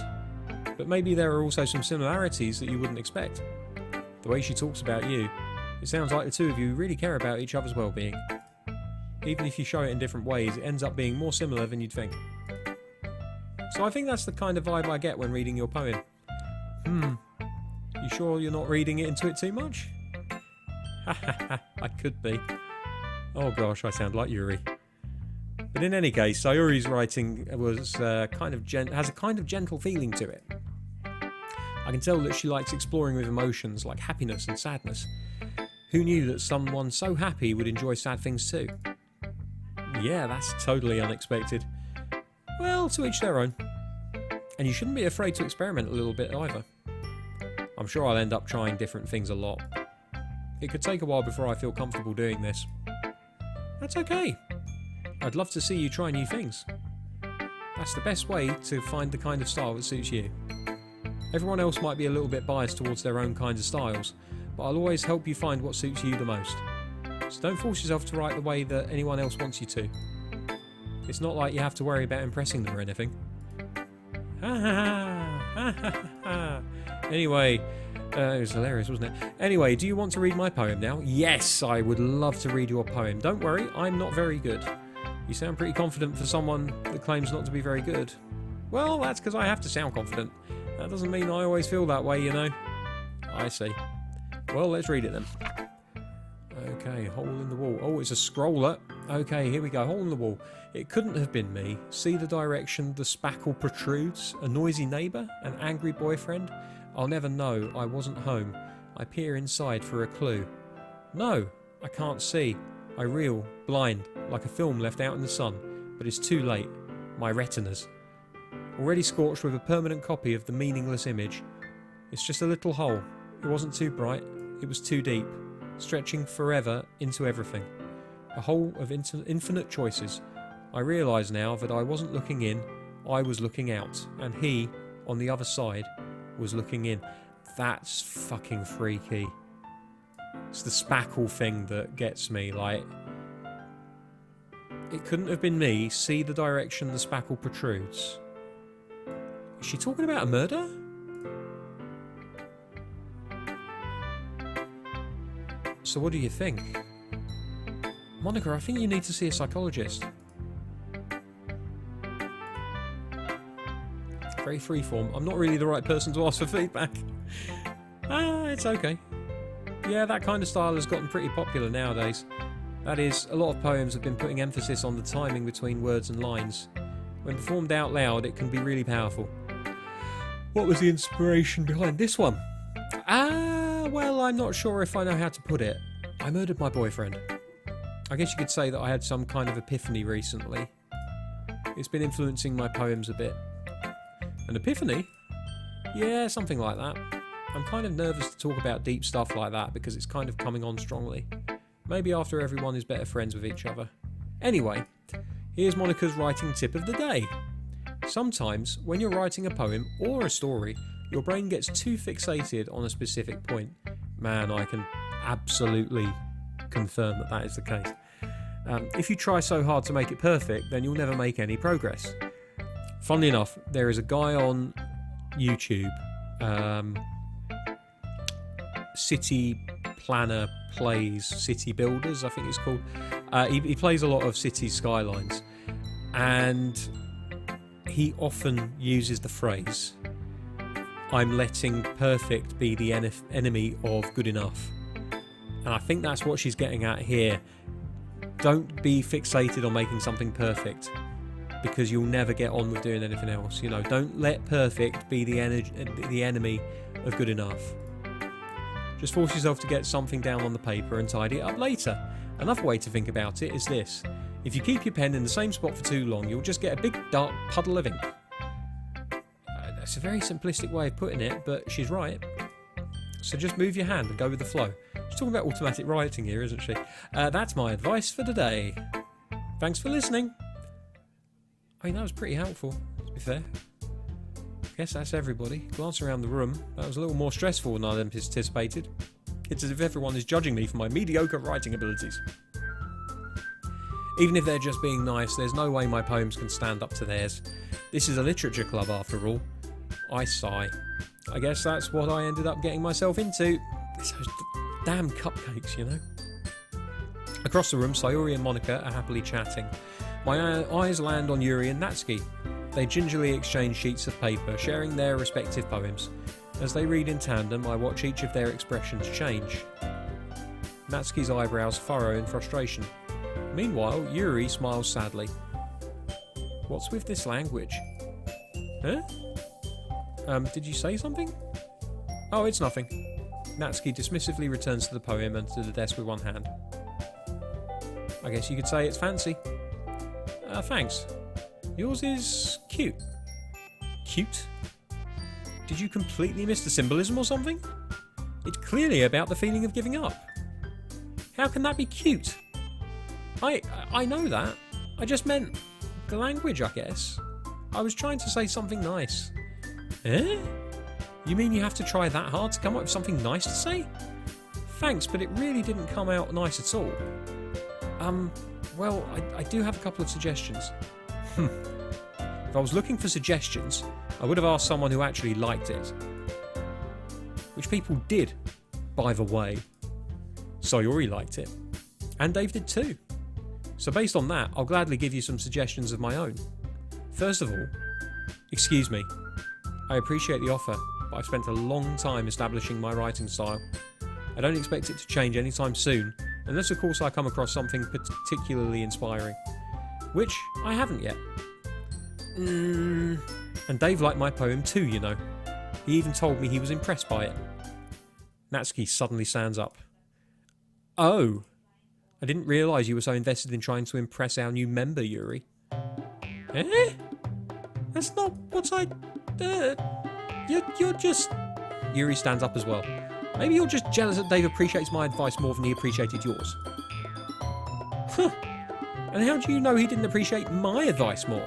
But maybe there are also some similarities that you wouldn't expect. The way she talks about you, it sounds like the two of you really care about each other's well-being. Even if you show it in different ways, it ends up being more similar than you'd think. So I think that's the kind of vibe I get when reading your poem. You sure you're not reading it into it too much? I could be. Oh gosh, I sound like Yuri. But in any case, Sayori's writing was has a kind of gentle feeling to it. I can tell that she likes exploring with emotions like happiness and sadness. Who knew that someone so happy would enjoy sad things too? Yeah, that's totally unexpected. Well, to each their own. And you shouldn't be afraid to experiment a little bit either. I'm sure I'll end up trying different things a lot. It could take a while before I feel comfortable doing this. That's okay. I'd love to see you try new things. That's the best way to find the kind of style that suits you. Everyone else might be a little bit biased towards their own kinds of styles, but I'll always help you find what suits you the most. So don't force yourself to write the way that anyone else wants you to. It's not like you have to worry about impressing them or anything. Anyway, it was hilarious, wasn't it? Anyway, do you want to read my poem now? Yes, I would love to read your poem. Don't worry, I'm not very good. You sound pretty confident for someone that claims not to be very good. Well, that's because I have to sound confident. That doesn't mean I always feel that way, you know. I see. Well, let's read it then. Okay, hole in the wall. Oh, it's a scroller. Okay, here we go. Hole in the wall. It couldn't have been me. See the direction the spackle protrudes? A noisy neighbour? An angry boyfriend? I'll never know. I wasn't home. I peer inside for a clue. No, I can't see. I reel, blind, like a film left out in the sun. But it's too late. My retinas. Already scorched with a permanent copy of the meaningless image. It's just a little hole. It wasn't too bright. It was too deep. Stretching forever into everything. A hole of infinite choices. I realise now that I wasn't looking in, I was looking out, and he, on the other side, was looking in. That's fucking freaky. It's the spackle thing that gets me, like... It couldn't have been me, see the direction the spackle protrudes. Is she talking about a murder? So what do you think? Monica, I think you need to see a psychologist. Very freeform. I'm not really the right person to ask for feedback. It's okay. Yeah, that kind of style has gotten pretty popular nowadays. That is, a lot of poems have been putting emphasis on the timing between words and lines. When performed out loud, it can be really powerful. What was the inspiration behind this one? Well, I'm not sure if I know how to put it. I murdered my boyfriend. I guess you could say that I had some kind of epiphany recently. It's been influencing my poems a bit. An epiphany? Yeah, something like that. I'm kind of nervous to talk about deep stuff like that because it's kind of coming on strongly. Maybe after everyone is better friends with each other. Anyway, here's Monica's writing tip of the day. Sometimes, when you're writing a poem or a story, your brain gets too fixated on a specific point. Man, I can absolutely confirm that that is the case. If you try so hard to make it perfect, then you'll never make any progress. Funnily enough, there is a guy on YouTube, City Planner Plays City Builders, I think it's called. He plays a lot of city skylines, and he often uses the phrase, "I'm letting perfect be the enemy of good enough." And I think that's what she's getting at here. Don't be fixated on making something perfect, because you'll never get on with doing anything else. You know, don't let perfect be the enemy of good enough. Just force yourself to get something down on the paper and tidy it up later. Another way to think about it is this. If you keep your pen in the same spot for too long, you'll just get a big dark puddle of ink. That's a very simplistic way of putting it, but she's right. So just move your hand and go with the flow. She's talking about automatic writing here, isn't she? That's my advice for today. Thanks for listening. I mean, that was pretty helpful, to be fair. Guess that's everybody. Glance around the room. That was a little more stressful than I anticipated. It's as if everyone is judging me for my mediocre writing abilities. Even if they're just being nice, there's no way my poems can stand up to theirs. This is a literature club after all. I sigh. I guess that's what I ended up getting myself into. It's those damn cupcakes, you know. Across the room, Sayuri and Monica are happily chatting. My eyes land on Yuri and Natsuki. They gingerly exchange sheets of paper, sharing their respective poems. As they read in tandem, I watch each of their expressions change. Natsuki's eyebrows furrow in frustration. Meanwhile, Yuri smiles sadly. What's with this language? Huh? Did you say something? Oh, it's nothing. Natsuki dismissively returns to the poem and to the desk with one hand. I guess you could say it's fancy. Thanks. Yours is cute. cute? Did you completely miss the symbolism or something? It's clearly about the feeling of giving up. How can that be cute? I know that. I just meant the language, I guess. I was trying to say something nice. Eh? You mean you have to try that hard to come up with something nice to say? Thanks, but it really didn't come out nice at all. Well, I do have a couple of suggestions. If I was looking for suggestions, I would have asked someone who actually liked it. Which people did, by the way. Sayori liked it. And Dave did too. So based on that, I'll gladly give you some suggestions of my own. First of all, excuse me. I appreciate the offer, but I've spent a long time establishing my writing style. I don't expect it to change anytime soon, unless of course I come across something particularly inspiring. Which I haven't yet. And Dave liked my poem too, you know. He even told me he was impressed by it. Natsuki suddenly stands up. Oh, I didn't realise you were so invested in trying to impress our new member, Yuri. Eh? That's not what I... You're just... Yuri stands up as well. Maybe you're just jealous that Dave appreciates my advice more than he appreciated yours. Huh. And how do you know he didn't appreciate my advice more?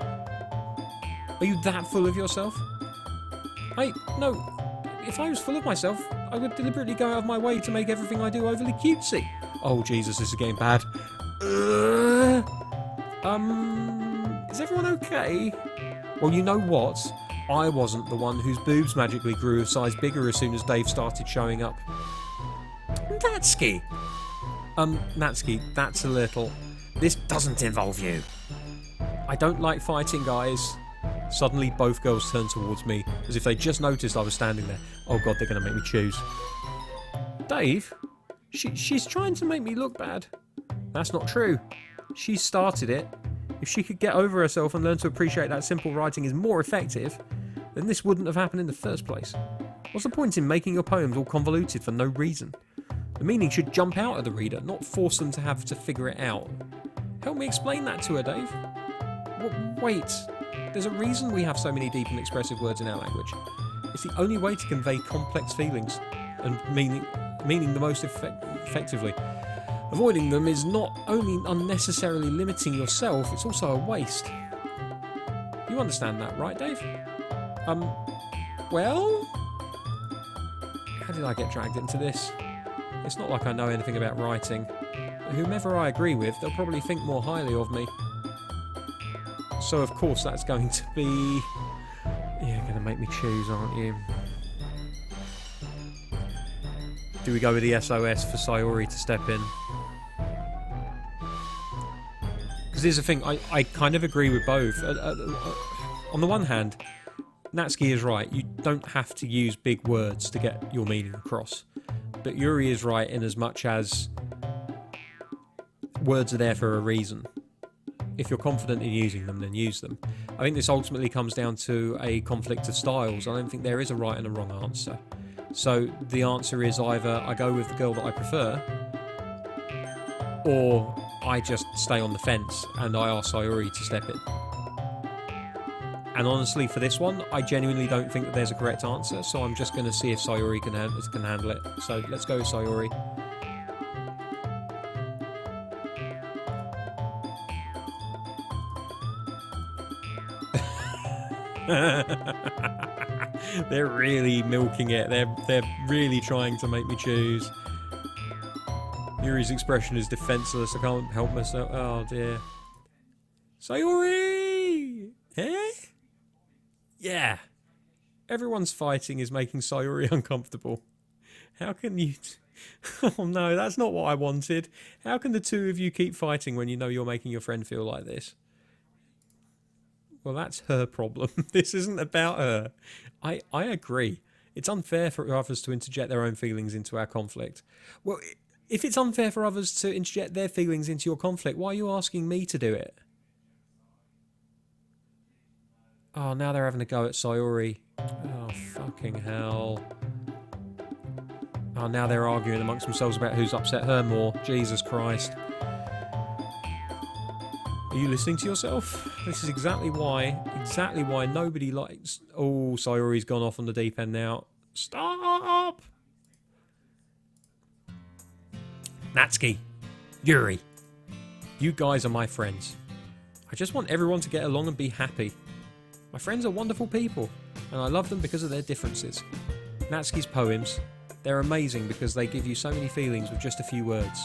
Are you that full of yourself? No. If I was full of myself, I would deliberately go out of my way to make everything I do overly cutesy. Oh, Jesus, this is getting bad. Is everyone okay? Well, you know what? I wasn't the one whose boobs magically grew a size bigger as soon as Dave started showing up. Natsuki! Natsuki, that's a little... This doesn't involve you. I don't like fighting, guys. Suddenly, both girls turned towards me, as if they just noticed I was standing there. Oh god, they're going to make me choose. Dave? She's trying to make me look bad. That's not true. She started it. If she could get over herself and learn to appreciate that simple writing is more effective, then this wouldn't have happened in the first place. What's the point in making your poems all convoluted for no reason? The meaning should jump out at the reader, not force them to have to figure it out. Help me explain that to her, Dave. Wait. There's a reason we have so many deep and expressive words in our language. It's the only way to convey complex feelings and meaning the most effectively. Avoiding them is not only unnecessarily limiting yourself, it's also a waste. You understand that, right, Dave? Well? How did I get dragged into this? It's not like I know anything about writing. But whomever I agree with, they'll probably think more highly of me. So of course that's going to be... You're going to make me choose, aren't you? Do we go with the SOS for Sayori to step in? Because here's the thing, I kind of agree with both. On the one hand, Natsuki is right. You don't have to use big words to get your meaning across. But Yuri is right in as much as words are there for a reason. If you're confident in using them, then use them. I think this ultimately comes down to a conflict of styles. I don't think there is a right and a wrong answer. So the answer is either I go with the girl that I prefer, or I just stay on the fence and I ask Sayori to step in. And honestly, for this one, I genuinely don't think that there's a correct answer, so I'm just going to see if Sayori can handle it. So let's go with Sayori. They're really milking it. They're really trying to make me choose. Yuri's expression is defenseless. I can't help myself. Oh dear. Sayori! Eh? Yeah. Everyone's fighting is making Sayori uncomfortable. How can you... Oh no, that's not what I wanted. How can the two of you keep fighting when you know you're making your friend feel like this? Well, that's her problem. This isn't about her. I agree. It's unfair for others to interject their own feelings into our conflict. Well, if it's unfair for others to interject their feelings into your conflict, why are you asking me to do it? Oh, now they're having a go at Sayori. Oh, fucking hell. Oh, now they're arguing amongst themselves about who's upset her more. Jesus Christ. Are you listening to yourself? This is exactly why nobody likes... Oh, Sayori's gone off on the deep end now. Stop! Natsuki, Yuri, you guys are my friends. I just want everyone to get along and be happy. My friends are wonderful people, and I love them because of their differences. Natsuki's poems, they're amazing because they give you so many feelings with just a few words.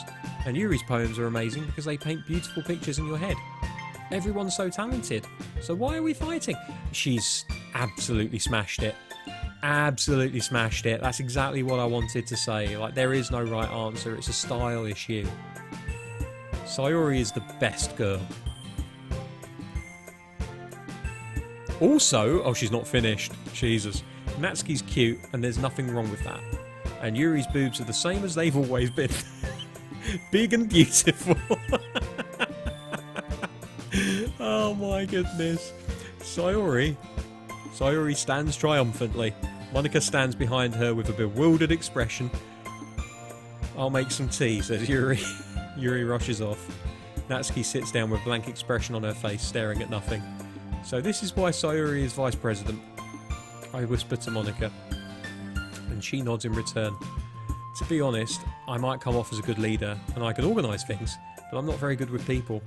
And Yuri's poems are amazing because they paint beautiful pictures in your head. Everyone's so talented, so why are we fighting? She's absolutely smashed it. Absolutely smashed it. That's exactly what I wanted to say. Like, there is no right answer, it's a style issue. Sayori is the best girl. Also, oh, she's not finished. Jesus. Natsuki's cute, and there's nothing wrong with that. And Yuri's boobs are the same as they've always been. Big and beautiful. Oh my goodness. Sayori stands triumphantly. Monika stands behind her with a bewildered expression. I'll make some tea, says Yuri. Yuri rushes off. Natsuki sits down with a blank expression on her face, staring at nothing. So this is why Sayori is vice president. I whisper to Monika, and she nods in return. To be honest, I might come off as a good leader, and I can organise things, but I'm not very good with people.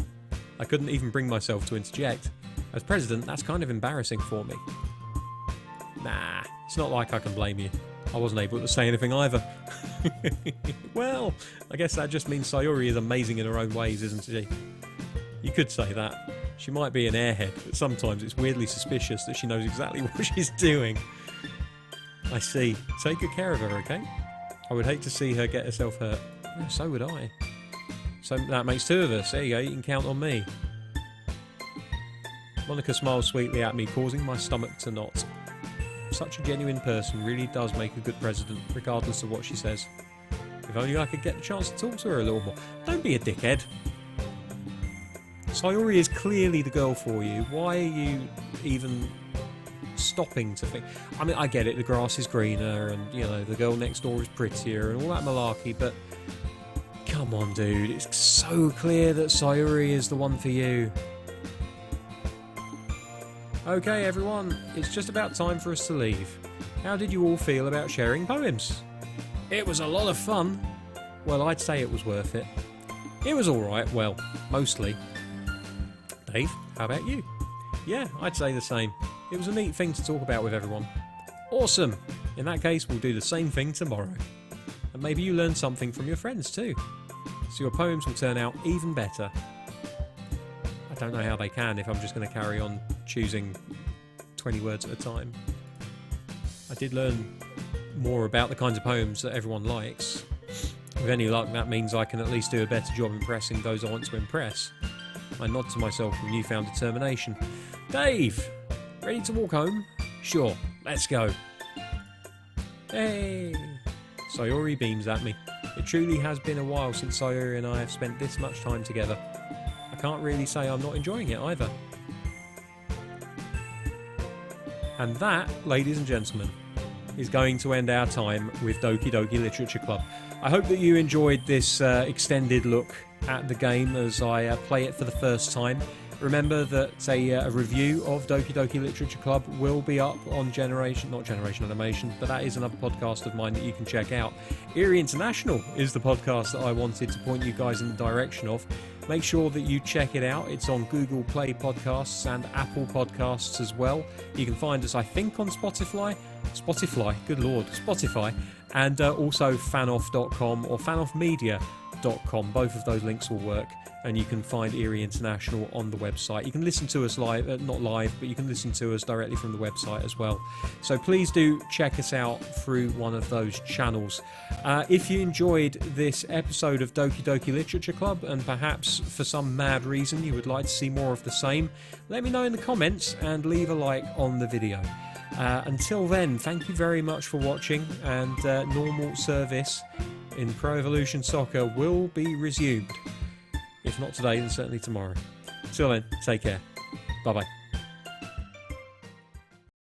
I couldn't even bring myself to interject. As president, that's kind of embarrassing for me. Nah, it's not like I can blame you. I wasn't able to say anything either. Well, I guess that just means Sayori is amazing in her own ways, isn't she? You could say that. She might be an airhead, but sometimes it's weirdly suspicious that she knows exactly what she's doing. I see. Take good care of her, okay? I would hate to see her get herself hurt. Oh, so would I. So that makes two of us. There you go, you can count on me. Monika smiles sweetly at me, causing my stomach to knot. Such a genuine person really does make a good president, regardless of what she says. If only I could get the chance to talk to her a little more. Don't be a dickhead. Sayori is clearly the girl for you. Why are you even stopping to think? I mean, I get it, the grass is greener and, you know, the girl next door is prettier and all that malarkey, but come on, dude. It's so clear that Sayori is the one for you. Okay, everyone, it's just about time for us to leave. How did you all feel about sharing poems? It was a lot of fun. Well, I'd say it was worth it. It was alright, well, mostly. Dave, how about you? Yeah, I'd say the same. It was a neat thing to talk about with everyone. Awesome! In that case, we'll do the same thing tomorrow. And maybe you learn something from your friends too. So your poems will turn out even better. I don't know how they can if I'm just going to carry on choosing 20 words at a time. I did learn more about the kinds of poems that everyone likes. With any luck, that means I can at least do a better job impressing those I want to impress. I nod to myself with newfound determination. Dave! Ready to walk home? Sure, let's go. Hey! Sayori beams at me. It truly has been a while since Sayori and I have spent this much time together. I can't really say I'm not enjoying it either. And that, ladies and gentlemen, is going to end our time with Doki Doki Literature Club. I hope that you enjoyed this extended look at the game as I play it for the first time. Remember that a review of Doki Doki Literature Club will be up on not Generation Animation, but that is another podcast of mine that you can check out. Eerie International is the podcast that I wanted to point you guys in the direction of. Make sure that you check it out. It's on Google Play Podcasts and Apple Podcasts as well. You can find us, I think, on Spotify, good lord, Spotify, and also fanoff.com or fanoffmedia.com. Both of those links will work, and you can find Eerie International on the website. You can listen to us live, not live, but you can listen to us directly from the website as well. So please do check us out through one of those channels. If you enjoyed this episode of Doki Doki Literature Club, and perhaps for some mad reason you would like to see more of the same, let me know in the comments and leave a like on the video. Until then, thank you very much for watching, and normal service in Pro Evolution Soccer will be resumed. If not today, then certainly tomorrow. Till then, take care. Bye-bye.